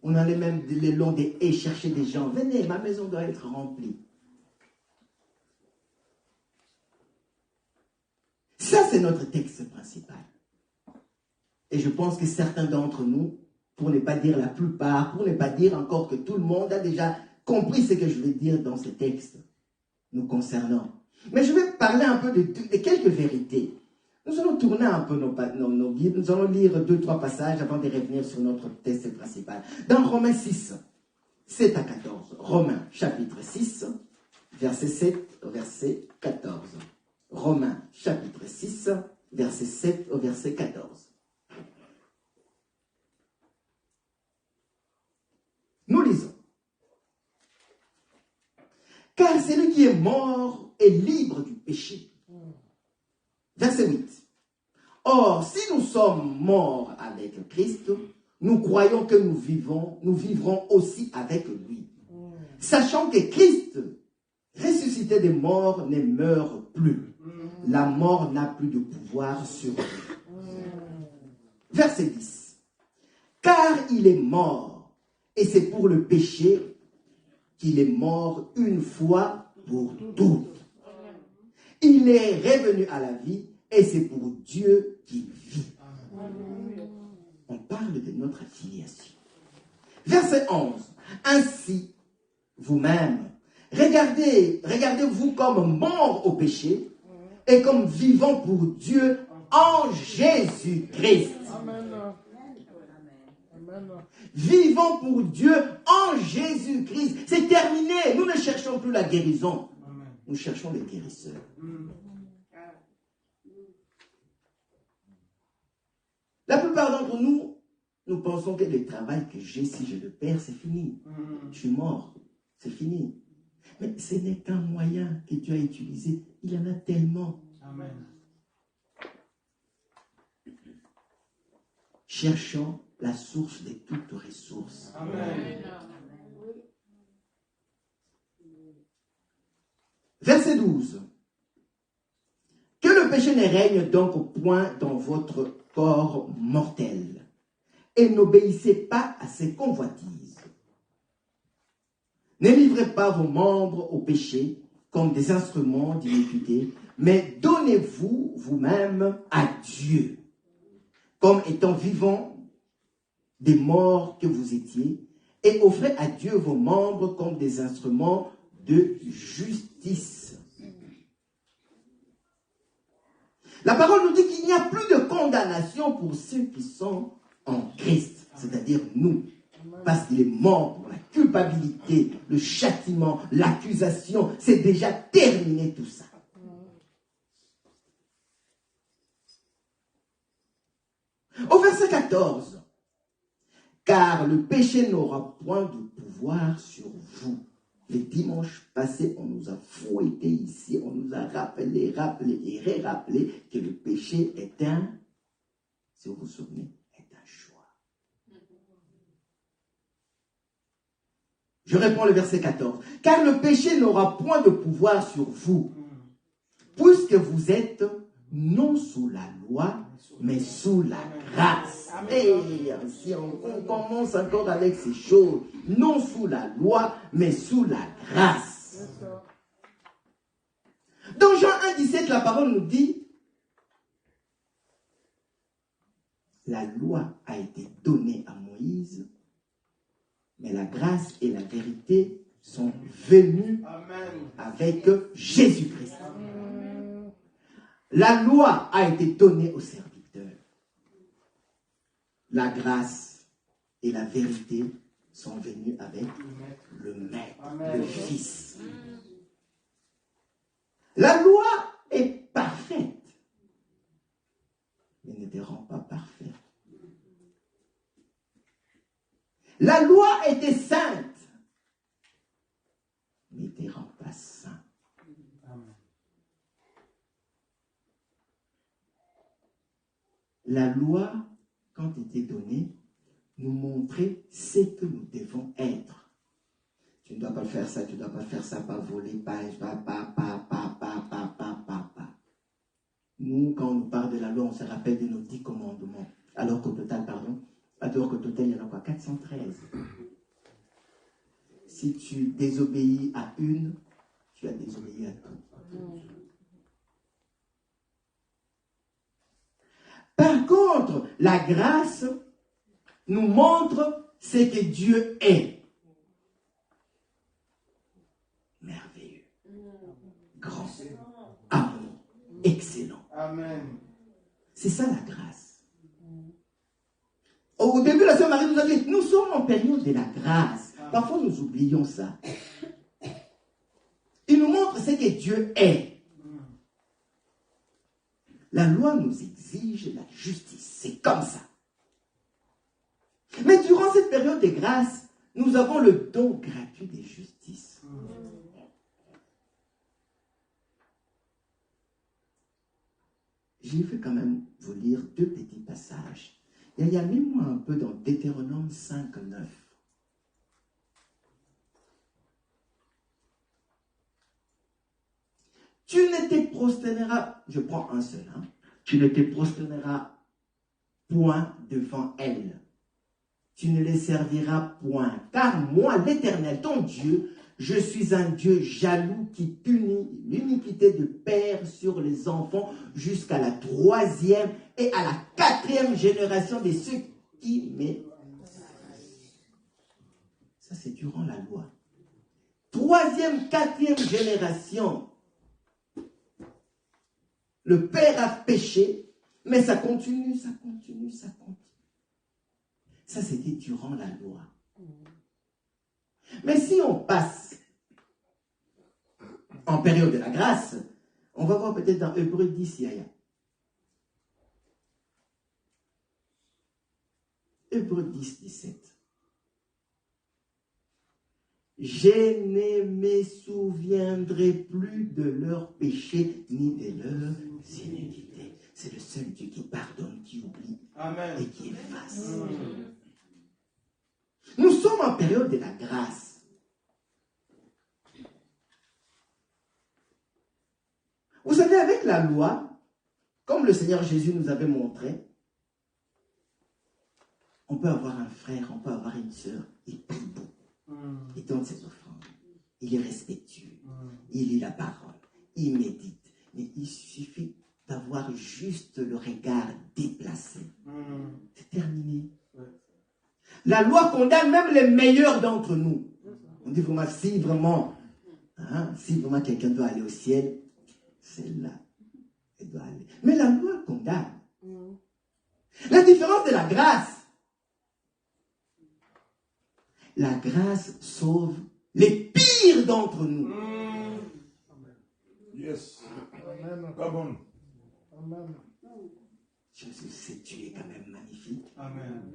On allait même le long des haies chercher des gens. Venez, ma maison doit être remplie. Ça, c'est notre texte principal. Et je pense que certains d'entre nous, pour ne pas dire la plupart, pour ne pas dire encore que tout le monde a déjà compris ce que je veux dire dans ce texte nous concernant. Mais je vais parler un peu de quelques vérités. Nous allons tourner un peu nos Bibles, nous allons lire 2-3 passages avant de revenir sur notre texte principal. Dans Romains 6, 7 à 14. Romains chapitre 6, verset 7 au verset 14. Romains chapitre 6, verset 7 au verset 14. Nous lisons. Car celui qui est mort est libre du péché. Verset 8. Or, si nous sommes morts avec Christ, nous croyons que nous vivrons aussi avec lui. Sachant que Christ, ressuscité des morts, ne meurt plus. La mort n'a plus de pouvoir sur lui. Verset 10. Car il est mort. Et c'est pour le péché qu'il est mort une fois pour toutes. Il est revenu à la vie et c'est pour Dieu qu'il vit. On parle de notre affiliation. Verset 11. Ainsi, vous-même, regardez-vous comme morts au péché et comme vivants pour Dieu en Jésus-Christ. Vivons pour Dieu en Jésus-Christ. C'est terminé. Nous ne cherchons plus la guérison. Nous cherchons le guérisseur. La plupart d'entre nous, nous pensons que le travail que j'ai, si je le perds, c'est fini. Je suis mort. C'est fini. Mais ce n'est qu'un moyen que Dieu a utilisé. Il y en a tellement. Amen. Cherchons la source de toutes ressources.
Amen.
Verset 12. Que le péché ne règne donc point dans votre corps mortel, et n'obéissez pas à ses convoitises. Ne livrez pas vos membres au péché comme des instruments d'iniquité, mais donnez-vous vous-même à Dieu, comme étant vivants des morts que vous étiez, et offrez à Dieu vos membres comme des instruments de justice. La parole nous dit qu'il n'y a plus de condamnation pour ceux qui sont en Christ, c'est-à-dire nous. Parce qu'il est mort pour la culpabilité, le châtiment, l'accusation. C'est déjà terminé tout ça. Au verset 14. Car le péché n'aura point de pouvoir sur vous. Les dimanches passés, on nous a fouettés ici, on nous a rappelé et ré-rappelé que le péché est un, si vous vous souvenez, est un choix. Je réponds le verset 14. Car le péché n'aura point de pouvoir sur vous, puisque vous êtes non sous la loi, mais sous la grâce. Et si on commence encore avec ces choses, non sous la loi, mais sous la grâce. Dans Jean 1,17, la parole nous dit, la loi a été donnée à Moïse, mais la grâce et la vérité sont venues avec Jésus-Christ. La loi a été donnée aux serviteurs. La grâce et la vérité sont venues avec le Maître, le Fils. La loi est parfaite, mais ne te rend pas parfait. La loi était sainte, mais ne te rend pas saint. La loi, quand était donnée, nous montrait ce que nous devons être. Tu ne dois pas faire ça, tu ne dois pas faire ça, pas voler, pas. Nous, quand on nous parle de la loi, on se rappelle de nos 10 commandements. Alors qu'au total, il y en a quoi? 413. Si tu désobéis à une, tu as désobéi à tout. Par contre, la grâce nous montre ce que Dieu est. Merveilleux, grand, amour, excellent.
Amen.
C'est ça la grâce. Au début, la sœur Marie nous a dit, nous sommes en période de la grâce. Parfois, nous oublions ça. Il nous montre ce que Dieu est. La loi nous exige la justice. C'est comme ça. Mais durant cette période de grâce, nous avons le don gratuit de justice. J'ai fait quand même vous lire 2 petits passages. Il y a même moi un peu dans Deutéronome 5:9. Tu ne te prosterneras, je prends un seul, tu ne te prosterneras point devant elles. Tu ne les serviras point, car moi, l'Éternel, ton Dieu, je suis un Dieu jaloux qui punit l'iniquité de père sur les enfants jusqu'à la 3e et à la 4e génération de ceux qui m'aiment. Ça, c'est durant la loi. 3e, 4e génération. Le père a péché, mais ça continue. Ça, c'était durant la loi. Mais si on passe en période de la grâce, on va voir peut-être dans Hébreux 10, Yaya. Hébreux 10, 17. Je ne me souviendrai plus de leurs péchés ni de leurs iniquités. C'est le seul Dieu qui pardonne, qui oublie
Amen.
et qui efface. Nous sommes en période de la grâce. Vous savez, avec la loi, comme le Seigneur Jésus nous avait montré, on peut avoir un frère, on peut avoir une sœur, il prie beaucoup, il donne ses offrandes, il est respectueux, il lit la parole, il médite, mais il suffit d'avoir juste le regard déplacé. C'est terminé. La loi condamne même les meilleurs d'entre nous. On dit vraiment, si vraiment quelqu'un doit aller au ciel, c'est là. Elle doit aller. Mais la loi condamne. La différence de la grâce sauve les pires d'entre nous.
Yes.
Amen.
Come on.
Amen.
Jésus, c'est tu es quand même magnifique.
Amen.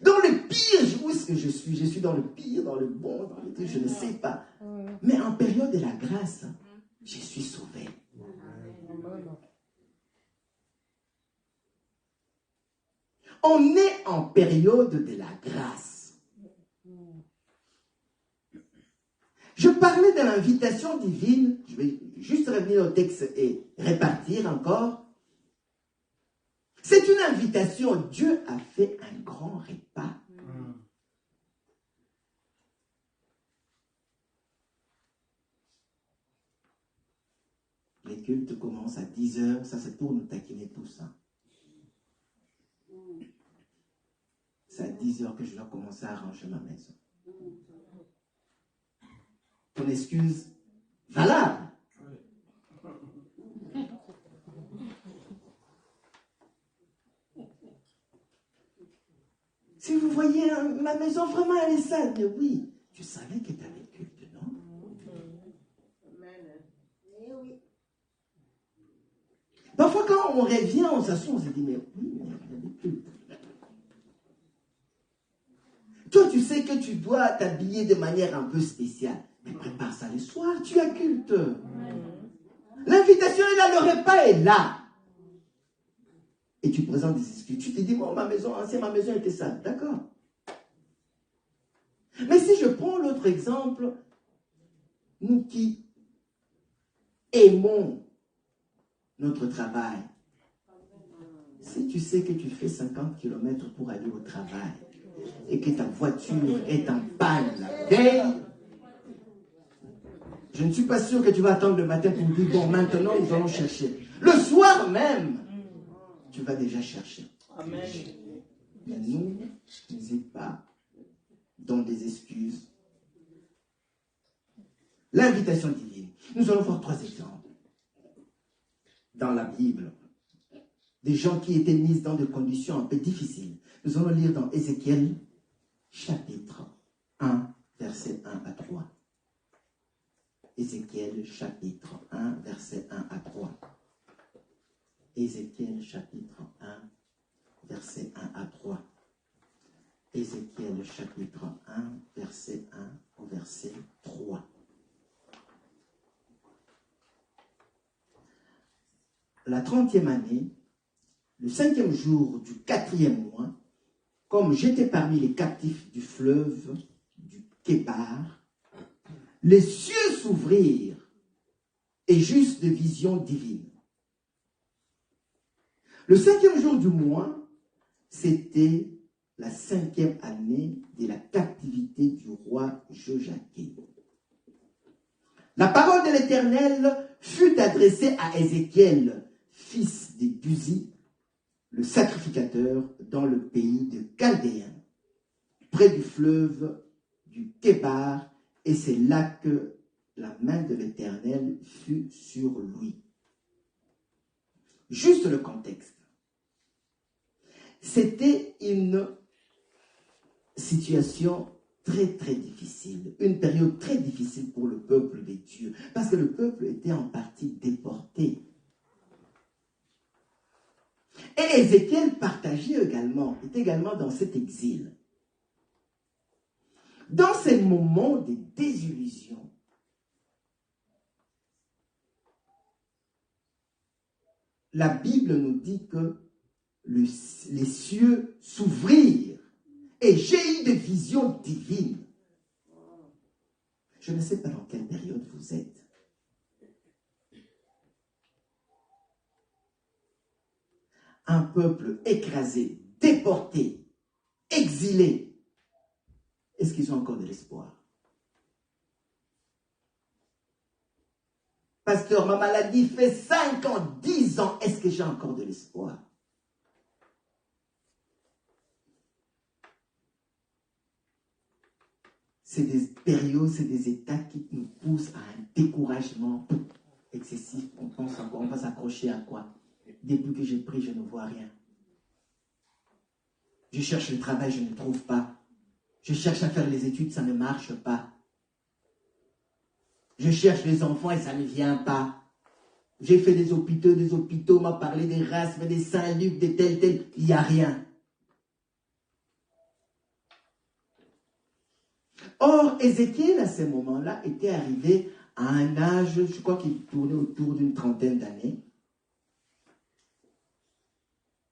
Dans le pire, où est-ce que je suis? Je suis dans le pire, dans le bon, dans le truc, je ne sais pas. Mais en période de la grâce, je suis sauvé.
Amen.
On est en période de la grâce. Je parlais de l'invitation divine. Je vais juste revenir au texte et répartir encore. C'est une invitation. Dieu a fait un grand repas. Les cultes commencent à 10h. Ça, c'est pour nous taquiner tous. C'est à 10h que je dois commencer à ranger ma maison. Ton excuse valable. Si vous voyez ma maison, vraiment, elle est sale. Mais oui, tu savais que tu avais culte, non? Parfois, quand on revient, on s'assoit, on se dit, mais oui, mais il y avait culte. Toi, tu sais que tu dois t'habiller de manière un peu spéciale. Mais prépare ça le soir, tu as culte. L'invitation est là, le repas est là. Et tu présentes des excuses. Tu te dis, bon, ma maison ancienne, ma maison était sale. D'accord. Mais si je prends l'autre exemple, nous qui aimons notre travail, si tu sais que tu fais 50 km pour aller au travail et que ta voiture est en panne la veille, je ne suis pas sûr que tu vas attendre le matin pour dire, bon, maintenant nous allons chercher. Le soir même, tu vas déjà chercher.
Amen.
Mais nous, n'hésite pas dans des excuses. L'invitation divine. Nous allons voir 3 exemples dans la Bible. Des gens qui étaient mis dans des conditions un peu difficiles. Nous allons lire dans Ézéchiel, chapitre 1, versets 1 à 3. Ézéchiel, chapitre 1, versets 1 à 3. Ézéchiel, chapitre 1, versets 1 à 3. Ézéchiel, chapitre 1, verset 1 au verset 3. La 30e année, le 5e jour du 4e mois, comme j'étais parmi les captifs du fleuve du Kébar, les cieux s'ouvrirent et j'eus de visions divines. Le 5e jour du mois, c'était la 5e année de la captivité du roi Joachim. La parole de l'Éternel fut adressée à Ézéchiel, fils de Buzi, le sacrificateur, dans le pays de Chaldéen, près du fleuve du Kébar, et c'est là que la main de l'Éternel fut sur lui. Juste le contexte. C'était une situation très très difficile, une période très difficile pour le peuple de Dieu, parce que le peuple était en partie déporté. Et Ézéchiel partageait également, était également dans cet exil. Dans ces moments de désillusion, la Bible nous dit que les cieux s'ouvrirent et j'ai eu des visions divines. Je ne sais pas dans quelle période vous êtes. Un peuple écrasé, déporté, exilé. Est-ce qu'ils ont encore de l'espoir? Pasteur, ma maladie fait 5 ans, 10 ans. Est-ce que j'ai encore de l'espoir? C'est des périodes, c'est des états qui nous poussent à un découragement excessif. On pense encore, on va s'accrocher à quoi? Depuis que j'ai pris, je ne vois rien. Je cherche le travail, je ne trouve pas. Je cherche à faire les études, ça ne marche pas. Je cherche les enfants et ça ne vient pas. J'ai fait des hôpitaux, on m'a parlé des races, des Saint-Luc, des tel. Il n'y a rien. Or, Ézéchiel, à ce moment-là, était arrivé à un âge, je crois qu'il tournait autour d'une 30aine d'années.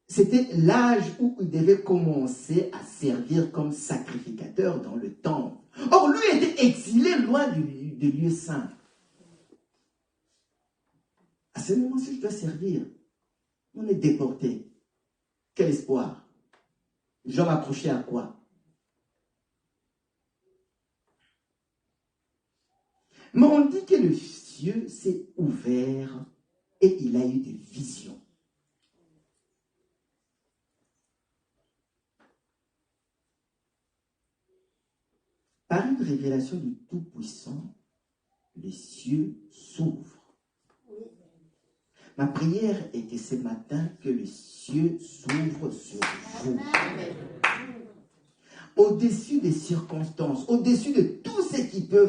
C'était l'âge où il devait commencer à servir comme sacrificateur dans le temple. Or, lui était exilé loin du lieu saint. À ce moment-ci, je dois servir. On est déporté. Quel espoir? Je dois m'accrocher à quoi? Mais on dit que le ciel s'est ouvert et il a eu des visions. Par une révélation du Tout-Puissant, les cieux s'ouvrent. Ma prière est que ce matin, que les cieux s'ouvrent sur vous. Au-dessus des circonstances, au-dessus de tout ce qui peut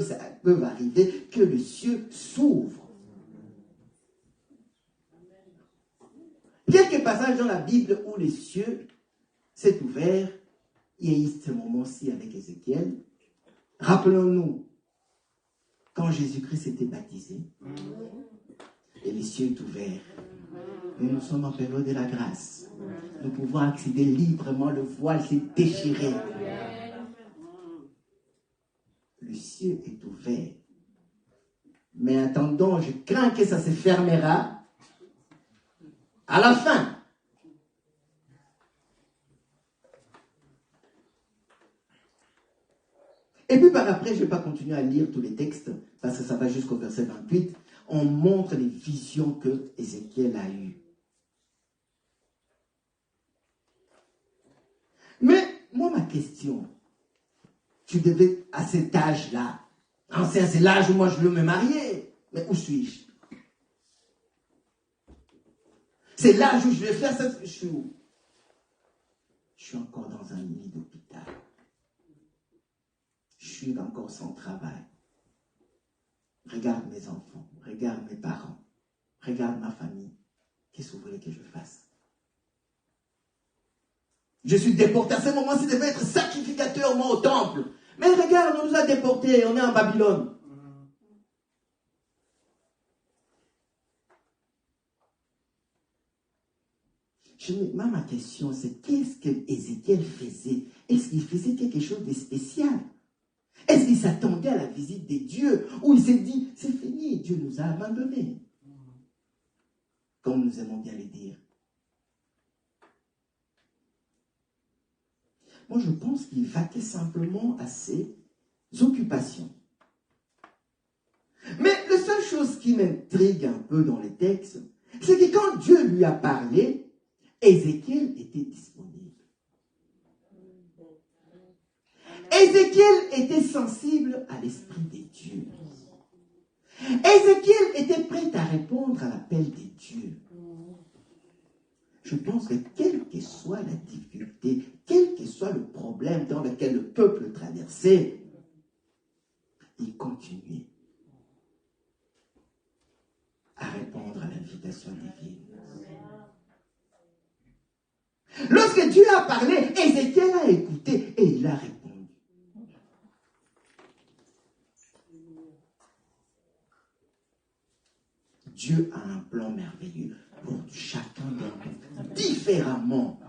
arriver, que le ciel s'ouvre. Quelques passages dans la Bible où les cieux s'est ouvert, il y a eu ce moment-ci avec Ézéchiel. Rappelons-nous, quand Jésus-Christ était baptisé, et les cieux sont ouverts, et nous sommes en période de la grâce. Nous pouvons accéder librement, le voile s'est déchiré. Le ciel est ouvert. Mais attendons, je crains que ça se fermera à la fin. Et puis par après, je ne vais pas continuer à lire tous les textes, parce que ça va jusqu'au verset 28. On montre les visions que Ézéchiel a eues. Mais moi, ma question, tu devais, à cet âge-là, ancien, c'est l'âge où moi je veux me marier. Mais où suis-je? C'est l'âge où je vais faire ça. Je suis où? Je suis encore dans un lit d'hôpital. Je suis encore sans travail. Regarde mes enfants, regarde mes parents, regarde ma famille. Qu'est-ce que vous voulez que je fasse? Je suis déporté. À ce moment-ci, je devais être sacrificateur, moi, au temple. Mais regarde, on nous a déportés, on est en Babylone. Ma question, c'est qu'est-ce que Ézéchiel faisait? Est-ce qu'il faisait quelque chose de spécial? Est-ce qu'il s'attendait à la visite des dieux? Ou il s'est dit, c'est fini, Dieu nous a abandonnés? Comme nous aimons bien le dire. Moi, je pense qu'il vaquait simplement à ses occupations. Mais la seule chose qui m'intrigue un peu dans les textes, c'est que quand Dieu lui a parlé, Ézéchiel était disponible. Ézéchiel était sensible à l'esprit des dieux. Ézéchiel était prêt à répondre à l'appel des dieux. Je pense que quelle que soit la difficulté, quel que soit le problème dans lequel le peuple traversait, il continuait à répondre à l'invitation divine. Lorsque Dieu a parlé, Ézéchiel a écouté et il a répondu. Dieu a un plan merveilleux pour chacun d'entre nous, différemment.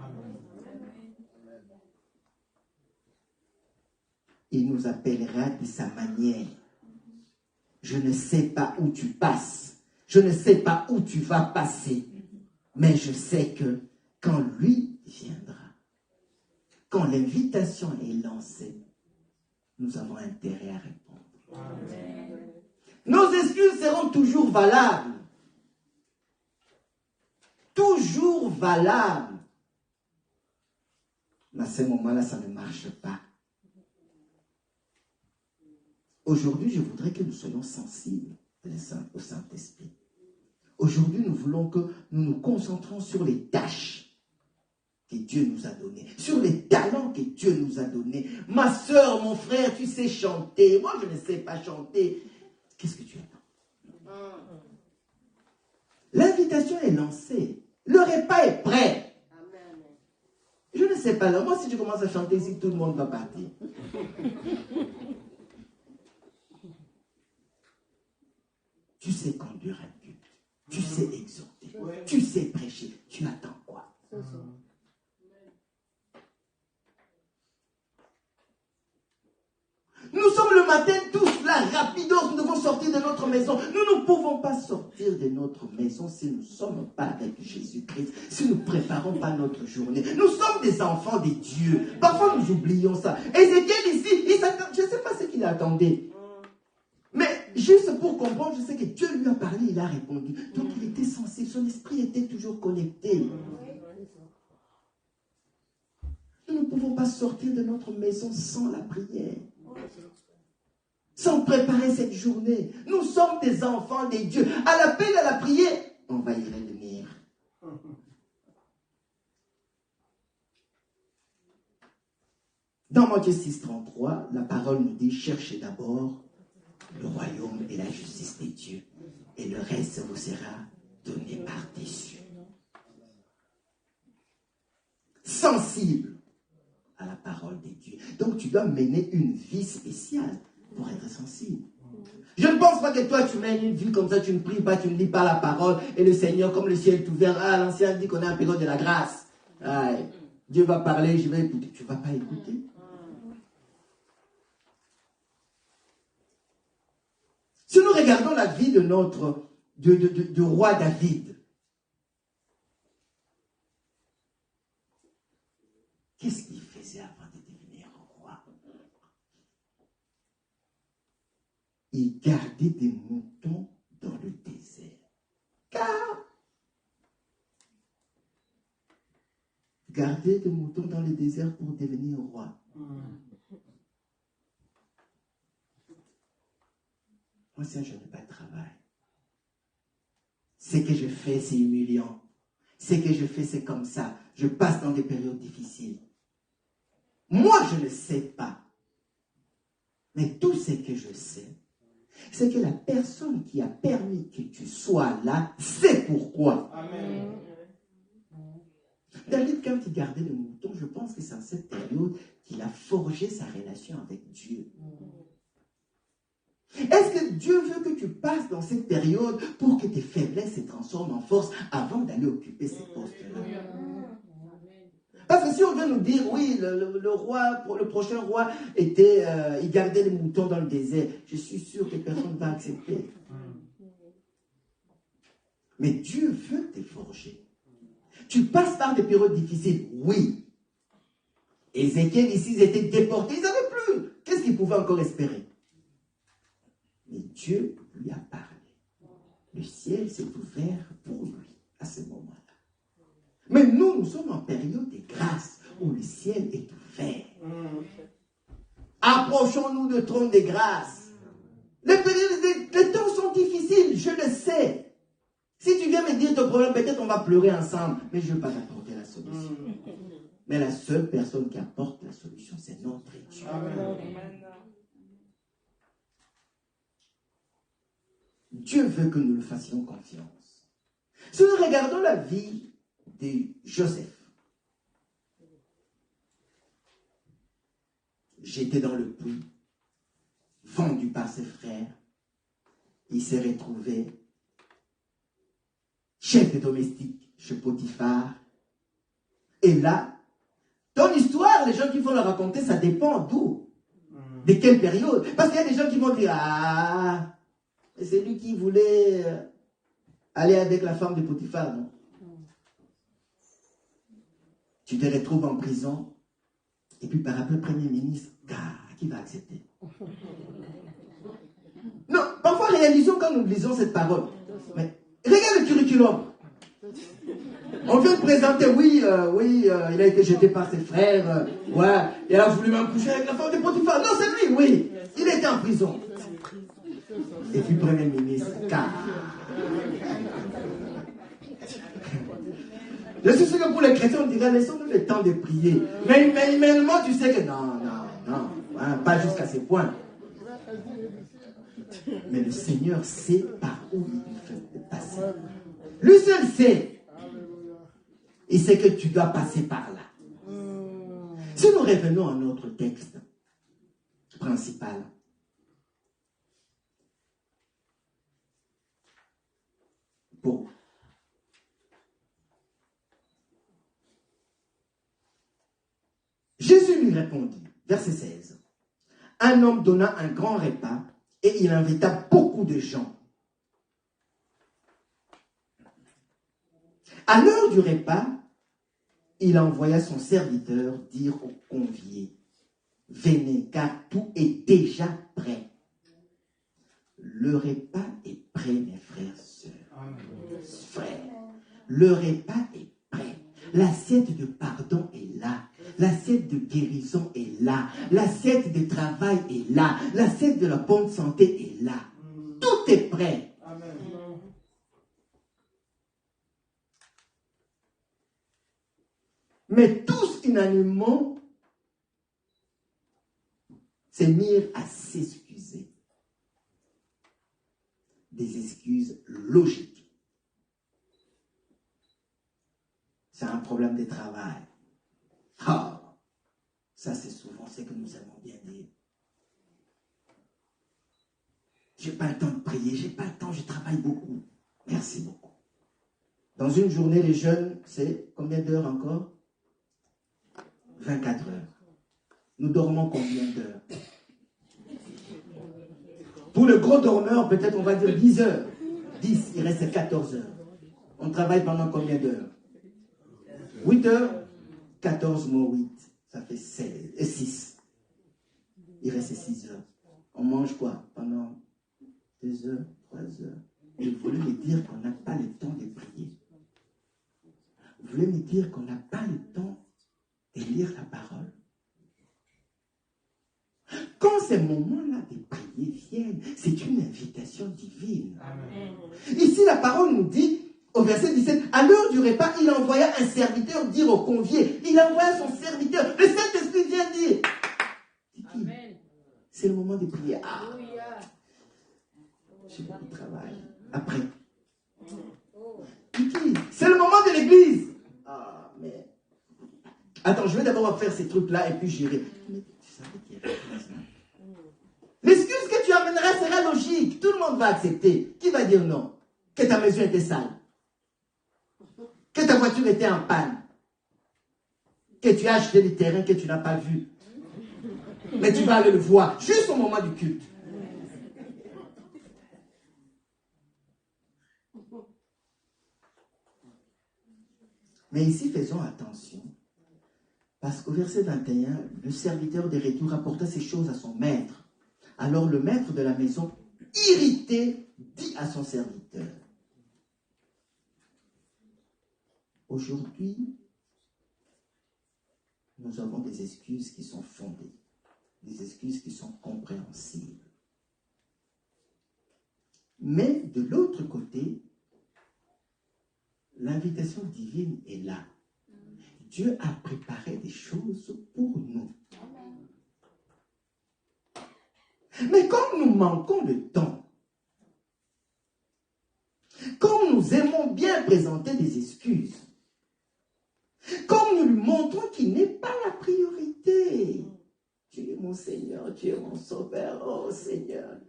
Il nous appellera de sa manière. Je ne sais pas où tu passes. Je ne sais pas où tu vas passer. Mais je sais que quand lui viendra, quand l'invitation est lancée, nous avons intérêt à répondre. Amen. Nos excuses seront toujours valables. Toujours valables. Mais à ce moment-là, ça ne marche pas. Aujourd'hui, je voudrais que nous soyons sensibles au Saint-Esprit. Aujourd'hui, nous voulons que nous nous concentrions sur les tâches que Dieu nous a données, sur les talents que Dieu nous a donnés. Ma soeur, mon frère, tu sais chanter. Moi, je ne sais pas chanter. Qu'est-ce que tu attends? L'invitation est lancée. Le repas est prêt. Je ne sais pas. Là, moi, si je commence à chanter ici, tout le monde va partir. Tu sais conduire un culte. Tu sais exhorter. Tu sais prêcher. Tu attends quoi? Nous sommes le matin tous là, rapidos, nous devons sortir de notre maison. Nous ne pouvons pas sortir de notre maison si nous ne sommes pas avec Jésus-Christ, si nous ne préparons pas notre journée. Nous sommes des enfants de Dieu. Parfois nous oublions ça. Ézéchiel ici, je ne sais pas ce qu'il attendait. Mais juste pour comprendre, je sais que Dieu lui a parlé, il a répondu. Donc il était sensible, son esprit était toujours connecté. Nous ne pouvons pas sortir de notre maison sans la prière. Sans préparer cette journée. Nous sommes des enfants de Dieu. À l'appel à la prière, on va y revenir. Dans Matthieu 6,33, la parole nous dit, cherchez d'abord le royaume et la justice de Dieu, et le reste vous sera donné par-dessus. Sensible à la parole de Dieu. Donc tu dois mener une vie spéciale pour être sensible. Je ne pense pas que toi tu mènes une vie comme ça, tu ne pries pas, tu ne lis pas la parole, et le Seigneur, comme le ciel est ouvert, l'ancien dit qu'on est en période de la grâce. Dieu va parler, je vais écouter. Tu ne vas pas écouter. Si nous regardons la vie de notre de roi David, qu'est-ce qu'il faisait avant de devenir roi? Il gardait des moutons dans le désert. Car garder des moutons dans le désert pour devenir roi. Moi, si je n'ai pas de travail, ce que je fais, c'est humiliant. Ce que je fais, c'est comme ça. Je passe dans des périodes difficiles. Moi, je ne sais pas. Mais tout ce que je sais, c'est que la personne qui a permis que tu sois là, c'est pourquoi. Amen. David, quand il gardait le mouton, je pense que c'est en cette période qu'il a forgé sa relation avec Dieu. Est-ce que Dieu veut que tu passes dans cette période pour que tes faiblesses se transforment en force avant d'aller occuper ces postes-là? Parce que si on vient nous dire, oui, le roi, le prochain roi, il gardait les moutons dans le désert, je suis sûr que personne ne va accepter. Mais Dieu veut te forger. Tu passes par des périodes difficiles, oui. Ézéchiel, ici, ils étaient déportés, ils n'avaient plus. Qu'est-ce qu'ils pouvaient encore espérer? Mais Dieu lui a parlé. Le ciel s'est ouvert pour lui à ce moment-là. Mais nous sommes en période de grâce où le ciel est ouvert. Approchons-nous du trône de grâce. Les temps sont difficiles, je le sais. Si tu viens me dire ton problème, peut-être on va pleurer ensemble. Mais je ne veux pas t'apporter la solution. Mais la seule personne qui apporte la solution, c'est notre Dieu. Amen. Dieu veut que nous le fassions confiance. Si nous regardons la vie de Joseph, j'étais dans le puits, vendu par ses frères, il s'est retrouvé chef de domestique chez Potiphar. Et là, ton histoire, les gens qui vont la raconter, ça dépend d'où, de quelle période. Parce qu'il y a des gens qui vont dire, ah, c'est lui qui voulait aller avec la femme de Potiphar, non? Tu te retrouves en prison, et puis par après, le Premier ministre, qui va accepter? Non, parfois réalisons quand nous lisons cette parole. Mais regarde le curriculum. On vient de présenter, oui, il a été jeté par ses frères, ouais, il a voulu même coucher avec la femme de Potiphar. Non, c'est lui, oui, il était en prison. Et puis Premier ministre, je suis sûr que pour les chrétiens, on dirait, laissons-nous le temps de prier. Mais humainement, tu sais que non, hein, pas jusqu'à ce point. Mais le Seigneur sait par où il fait passer. Lui seul sait. Il sait que tu dois passer par là. Si nous revenons à notre texte principal, bon. Jésus lui répondit, verset 16, un homme donna un grand repas et il invita beaucoup de gens. À l'heure du repas, il envoya son serviteur dire aux conviés, venez car tout est déjà prêt. Le repas est prêt, mes frères et sœurs. Frères, le repas est prêt. L'assiette de pardon est là. L'assiette de guérison est là. L'assiette de travail est là. L'assiette de la bonne santé est là. Tout est prêt.
Amen.
Mais tous unanimement se mirent à s'excuser. Des excuses logiques. C'est un problème de travail. Ah, ça c'est souvent ce que nous aimons bien dire. J'ai pas le temps de prier, j'ai pas le temps, je travaille beaucoup. Merci beaucoup. Dans une journée, les jeunes, c'est combien d'heures encore? 24 heures. Nous dormons combien d'heures? Pour le gros dormeur, peut-être on va dire 10 heures. 10, il reste 14 heures. On travaille pendant combien d'heures? 8 heures? 14 moins 8, ça fait 16, et 6. Il reste 6 heures. On mange quoi? Pendant 2 heures, 3 heures. Et vous voulez me dire qu'on n'a pas le temps de prier? Vous voulez me dire qu'on n'a pas le temps de lire la parole? Quand ces moments-là de prier viennent, c'est une invitation divine. Amen. Ici, la parole nous dit, au verset 17, à l'heure du repas, il envoya un serviteur dire aux conviés. Il envoya son serviteur. Le Saint-Esprit vient dire. Amen. C'est le moment de prier. Ah, j'ai beaucoup de travail. Après. C'est le moment de l'église. Ah, mais. Attends, je vais d'abord faire ces trucs-là et puis j'irai. Mais tu savais qu'il y avait l'excuse que tu amèneras sera logique. Tout le monde va accepter. Qui va dire non? Que ta maison était sale. Que ta voiture était en panne. Que tu as acheté des terrains que tu n'as pas vus. Mais tu vas aller le voir juste au moment du culte. Mais ici, faisons attention. Parce qu'au verset 21, le serviteur des retours rapporta ces choses à son maître. Alors le maître de la maison, irrité, dit à son serviteur, aujourd'hui, nous avons des excuses qui sont fondées, des excuses qui sont compréhensibles. Mais de l'autre côté, l'invitation divine est là. Dieu a préparé des choses pour nous. Mais comme nous manquons de temps, comme nous aimons bien présenter des excuses, comme nous lui montrons qu'il n'est pas la priorité. Tu es mon Seigneur, tu es mon Sauveur, oh Seigneur.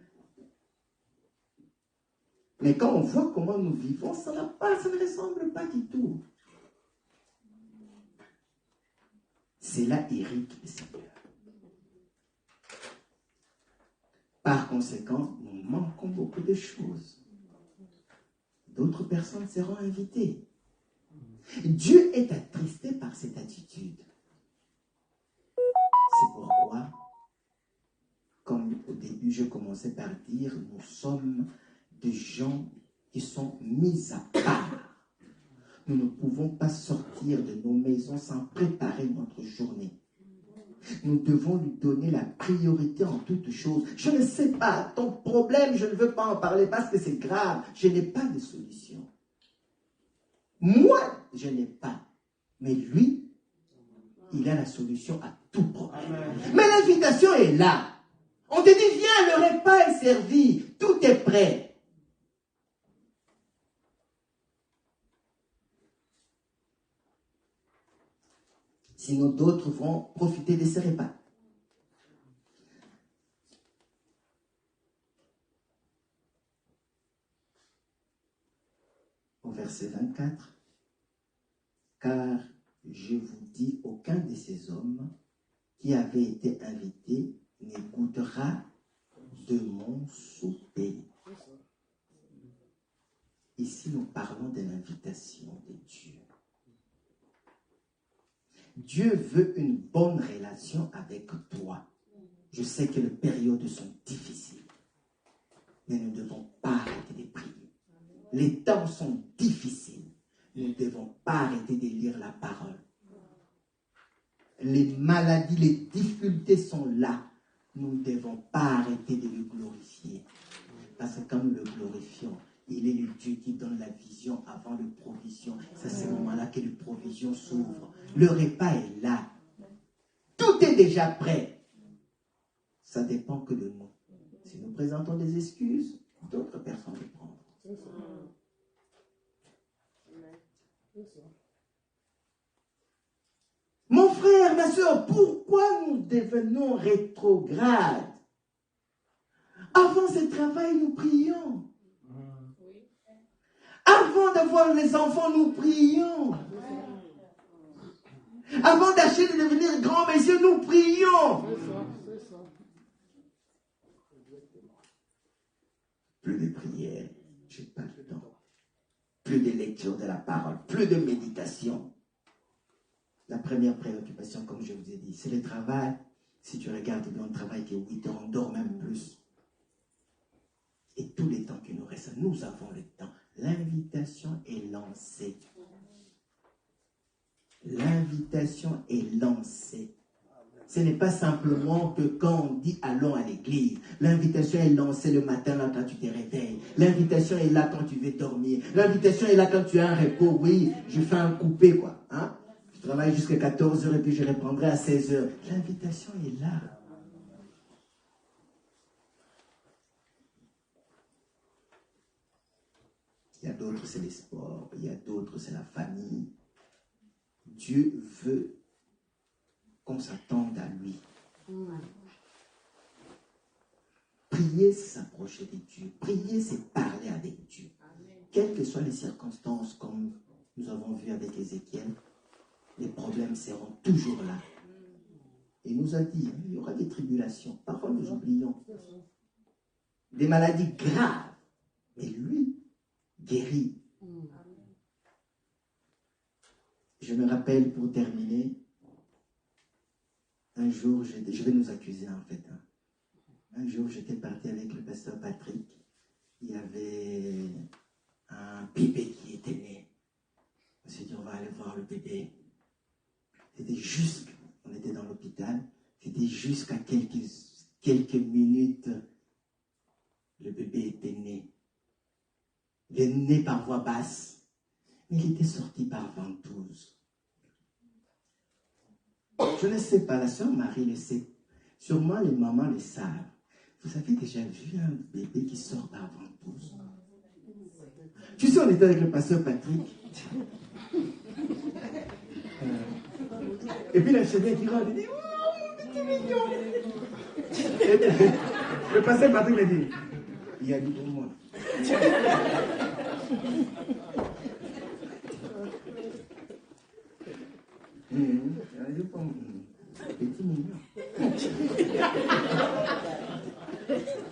Mais quand on voit comment nous vivons, ça ne ressemble pas du tout. Cela irrite le Seigneur. Par conséquent, nous manquons beaucoup de choses. D'autres personnes seront invitées. Dieu est attristé par cette attitude. C'est pourquoi, comme au début je commençais par dire, nous sommes des gens qui sont mis à part. Nous ne pouvons pas sortir de nos maisons sans préparer notre journée. Nous devons lui donner la priorité en toutes choses. Je ne sais pas, ton problème, je ne veux pas en parler parce que c'est grave. Je n'ai pas de solution. Moi, je n'ai pas. Mais lui, il a la solution à tout problème. Mais l'invitation est là. On te dit, viens, le repas est servi. Tout est prêt. Sinon, d'autres vont profiter de ces repas. Au verset 24, car je vous dis, aucun de ces hommes qui avaient été invités ne goûtera de mon souper. Ici, nous parlons de l'invitation de Dieu. Dieu veut une bonne relation avec toi. Je sais que les périodes sont difficiles, mais nous ne devons pas arrêter de prier. Les temps sont difficiles. Nous ne devons pas arrêter de lire la parole. Les maladies, les difficultés sont là. Nous ne devons pas arrêter de le glorifier. Parce que quand nous le glorifions, il est le Dieu qui donne la vision avant la provision. C'est à ce moment-là que les provisions s'ouvrent. Le repas est là. Tout est déjà prêt. Ça dépend que de nous. Si nous présentons des excuses, d'autres personnes le prendront. Mon frère, ma soeur, pourquoi nous devenons rétrogrades? Avant ce travail, nous prions. Avant d'avoir les enfants, nous prions. Avant d'acheter de devenir grands messieurs, nous prions. Plus de prière, je n'ai pas le temps. Plus de lecture de la parole, plus de méditation. La première préoccupation, comme je vous ai dit, c'est le travail. Si tu regardes bien le travail qui est 8 heures, on dort même plus. Et tous les temps qui nous restent, nous avons le temps. L'invitation est lancée. L'invitation est lancée. Ce n'est pas simplement que quand on dit allons à l'église. L'invitation est lancée le matin là quand tu te réveilles. L'invitation est là quand tu veux dormir. L'invitation est là quand tu as un repos. Oui, je fais un coupé quoi. Hein? Je travaille jusqu'à 14h et puis je reprendrai à 16h. L'invitation est là. Il y a d'autres, c'est les sports. Il y a d'autres, c'est la famille. Dieu veut qu'on s'attende à lui. Prier, c'est s'approcher de Dieu. Prier, c'est parler avec Dieu. Quelles que soient les circonstances, comme nous avons vu avec Ézéchiel, les problèmes seront toujours là. Il nous a dit, il y aura des tribulations. Parfois, nous oublions. Des maladies graves. Mais lui, guérit. Je me rappelle, pour terminer, un jour, je vais nous accuser en fait. Un jour, j'étais parti avec le pasteur Patrick. Il y avait un bébé qui était né. On s'est dit, on va aller voir le bébé. C'était juste, on était dans l'hôpital, c'était jusqu'à quelques minutes, le bébé était né. Il est né par voie basse, mais il était sorti par ventouse. Je ne sais pas, la sœur Marie le sait. Sûrement les mamans le savent. Vous avez déjà vu un bébé qui sort par ventouse? Tu sais, on était avec le pasteur Patrick. Et puis la chérie qui rentre, il dit, oh mon petit mignon. Le pasteur Patrick m'a dit, il y a du pour moi. Petit mignon.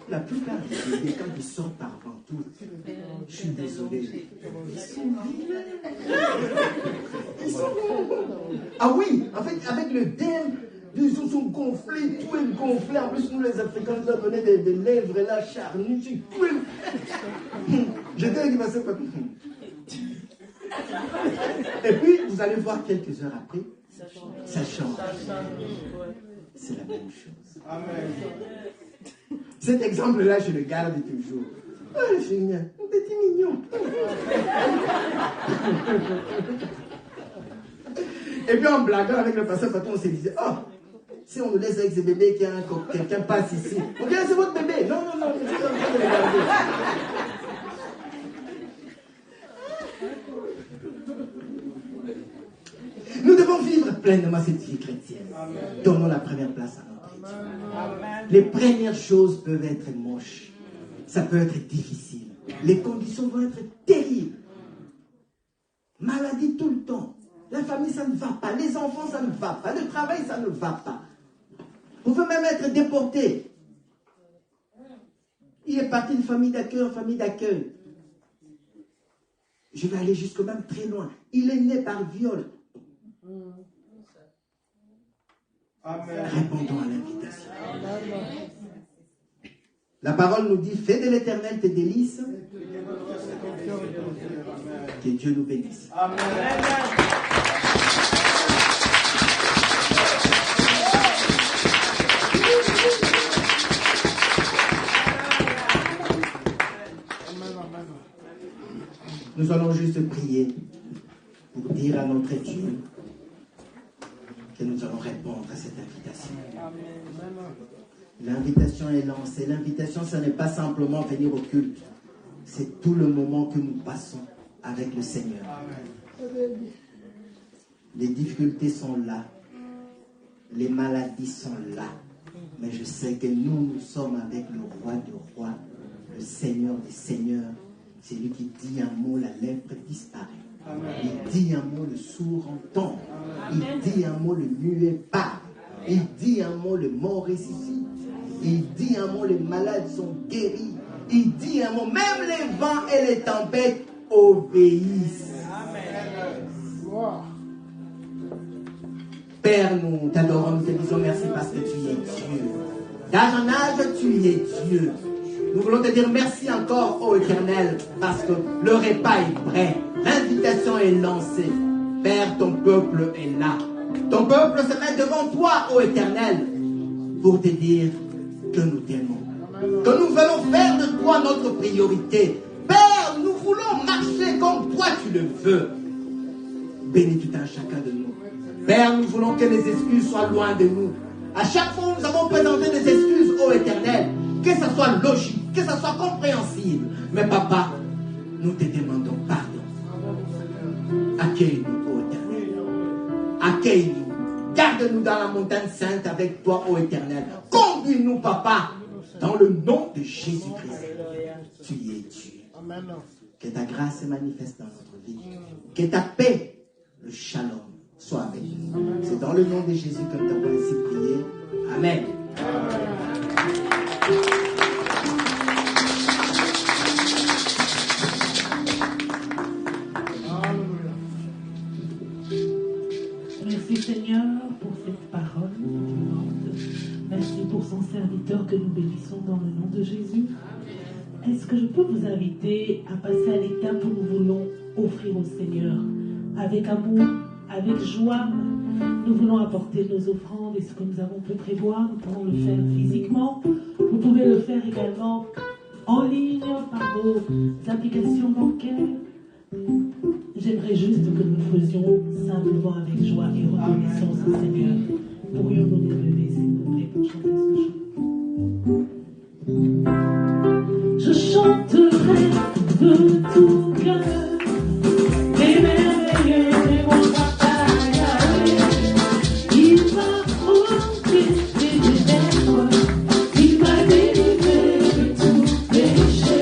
La plupart des bébés, quand ils sortent par ventoux, je suis désolé. Ils sont vilains. Ils sont vilains. Ah oui, en fait, avec le DEM, ils sont gonflés, tout est gonflé. En plus, nous les Africains, nous avons donné des lèvres là, charnues. J'étais qui passait pas. Et puis, vous allez voir quelques heures après, ça change. C'est la même chose. Amen. Cet exemple-là, je le garde toujours. Oh, génial, un petit mignon. Et puis, en blaguant avec le pasteur Patron, on se disait, oh, si on nous laisse avec ces bébés, quelqu'un passe ici. Ok, c'est votre bébé. Non, je suis en train de le garder. Nous devons vivre pleinement cette vie chrétienne. Donnons la première place à notre Dieu. Les premières choses peuvent être moches. Ça peut être difficile. Les conditions vont être terribles. Maladie tout le temps. La famille, ça ne va pas. Les enfants, ça ne va pas. Le travail, ça ne va pas. Vous pouvez même être déporté. Il est parti de famille d'accueil en famille d'accueil. Je vais aller jusque même très loin. Il est né par viol. Amen. Répondons à l'invitation. La parole nous dit, fais de l'Éternel tes délices. Que Dieu nous bénisse. Amen. Nous allons juste prier pour dire à notre Dieu que nous allons répondre à cette invitation. L'invitation est lancée. L'invitation, ce n'est pas simplement venir au culte. C'est tout le moment que nous passons avec le Seigneur. Les difficultés sont là. Les maladies sont là. Mais je sais que nous sommes avec le roi des rois, le Seigneur des seigneurs. C'est lui qui dit un mot, la lèpre disparaît. Amen. Il dit un mot, le sourd entend. Amen. Il dit un mot, le muet parle. Il dit un mot, le mort ressuscite. Il dit un mot, les malades sont guéris. Il dit un mot, même les vents et les tempêtes obéissent. Amen. Père, nous t'adorons, nous te disons merci parce que tu es Dieu. D'âge en âge, tu es Dieu. Nous voulons te dire merci encore, ô Éternel, parce que le repas est prêt. L'invitation est lancée. Père, ton peuple est là. Ton peuple se met devant toi, ô Éternel, pour te dire que nous t'aimons. Que nous voulons faire de toi notre priorité. Père, nous voulons marcher comme toi tu le veux. Bénis tout un chacun de nous. Père, nous voulons que les excuses soient loin de nous. À chaque fois où nous avons présenté des excuses, ô Éternel, que ça soit logique, que ça soit compréhensible. Mais papa, nous te demandons pardon. Accueille-nous, ô Éternel. Accueille-nous. Garde-nous dans la montagne sainte avec toi, ô Éternel. Conduis-nous, papa, dans le nom de Jésus-Christ. Tu es Dieu. Que ta grâce se manifeste dans notre vie. Que ta paix, le shalom, soit avec nous. C'est dans le nom de Jésus que nous avons ainsi prié. Amen.
Merci Seigneur pour cette parole vivante. Merci pour son serviteur que nous bénissons dans le nom de Jésus. Est-ce que je peux vous inviter à passer à l'étape où nous voulons offrir au Seigneur avec amour, avec joie? Nous voulons apporter nos offrandes et ce que nous avons pu prévoir, nous pourrons le faire physiquement. Vous pouvez le faire également en ligne par vos applications bancaires. J'aimerais juste que nous le faisions simplement avec joie et reconnaissance au Seigneur. Pourrions-nous nous lever, s'il vous plaît, pour chanter ce chant? Je chanterai de tout cœur les merveilleux de mon papa Yahweh. Il m'a orchestré des lèvres, il m'a délivré de tout péché.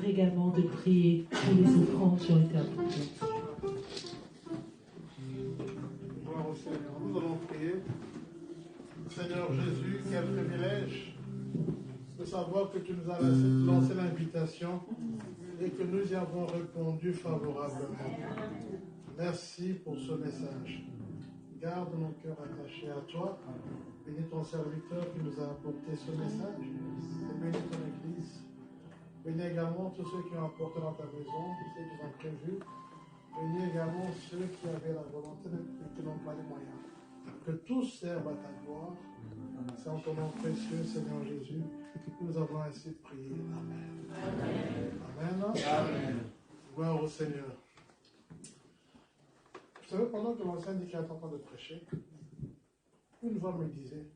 permettre également de prier pour les offrandes qui ont été apportées.
Gloire au Seigneur. Nous allons prier. Seigneur Jésus, quel privilège de savoir que tu nous as lancé l'invitation et que nous y avons répondu favorablement. Merci pour ce message. Garde nos cœurs attachés à toi. Bénis ton serviteur qui nous a apporté ce message. Et bénis ton Église. Bénis également tous ceux qui ont apporté dans ta maison, ceux qui ont prévu. Bénis également ceux qui avaient la volonté et qui n'ont pas les moyens. Que tous servent à ta gloire. C'est en ton nom précieux, Seigneur Jésus, que nous avons ainsi prié. Amen. Amen. Amen. Gloire au Seigneur. Vous savez, pendant que l'ancien dit qu'il est en train de prêcher, une voix me disait,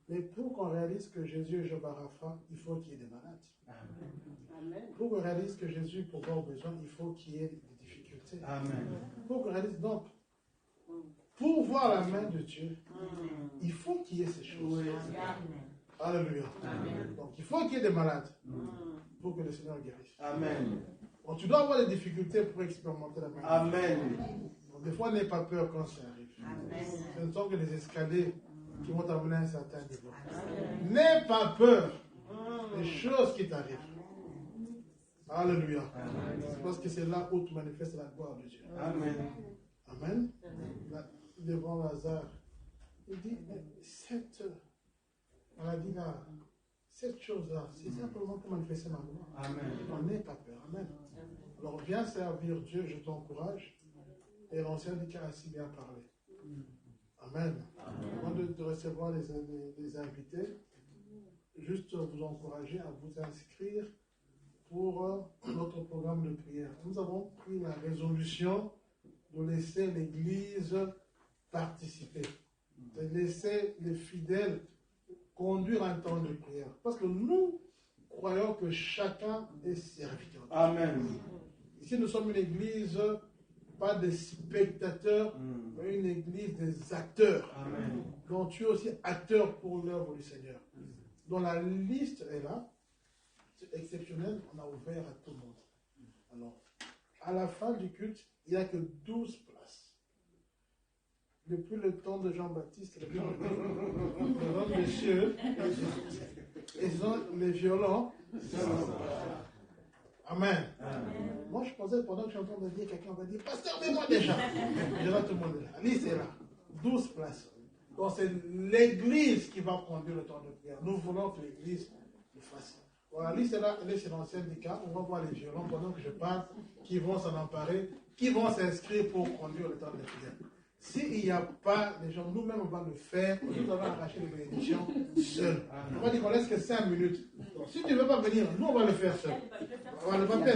mais pour qu'on réalise que Jésus est Jéhovah Rapha, il faut qu'il y ait des malades. Amen. Pour qu'on réalise que Jésus pourvoit aux besoins, il faut qu'il y ait des difficultés. Amen. Pour qu'on réalise donc, pour voir la main de Dieu, il faut qu'il y ait ces choses. Alléluia. Amen. Donc il faut qu'il y ait des malades pour que le Seigneur guérisse. Amen. Donc tu dois avoir des difficultés pour expérimenter la main. Amen. Donc des fois, n'aie pas peur quand ça arrive. Amen. Ce ne sont que des escaliers qui vont t'amener à un certain niveau. N'aie pas peur des choses qui t'arrivent. Alléluia. Amen. Parce que c'est là où tu manifestes la gloire de Dieu. Amen. Amen. Là, devant Lazare, il dit, cette maladie-là, cette chose-là, c'est simplement pour manifester ma gloire. Amen. On n'ait pas peur. Amen. Alors viens servir Dieu, je t'encourage. Et l'ancien dit qu'il a si bien parlé. Amen. Avant de recevoir les invités, juste vous encourager à vous inscrire pour notre programme de prière. Nous avons pris la résolution de laisser l'Église participer, de laisser les fidèles conduire un temps de prière. Parce que nous croyons que chacun est serviteur. Amen. Ici, nous sommes une Église, pas des spectateurs, mais une Église des acteurs. Amen. Donc tu es aussi acteur pour l'œuvre du Seigneur. Donc la liste est là. C'est exceptionnel, on a ouvert à tout le monde. Alors, à la fin du culte, il n'y a que 12 places. Depuis le temps de Jean-Baptiste, les hommes des cieux, et les violents. Amen. Amen. Moi, je pensais, pendant que je suis en train de dire, quelqu'un va dire, pasteur, mets-moi déjà. Déjà, tout le monde est là. La liste est là. 12 places. Donc, c'est l'Église qui va conduire le temps de prière. Nous voulons que l'Église le fasse. Voilà, la liste est là, elle est sur l'ancien syndicat. On va voir les violents pendant que je parle, qui vont s'en emparer, qui vont s'inscrire pour conduire le temps de prière. S'il n'y a pas les gens, nous-mêmes, on va le faire. Nous allons arracher les bénédictions seuls. On va dire qu'on laisse que 5 minutes. Donc, si tu ne veux pas venir, nous, on va le faire seul. On va le faire.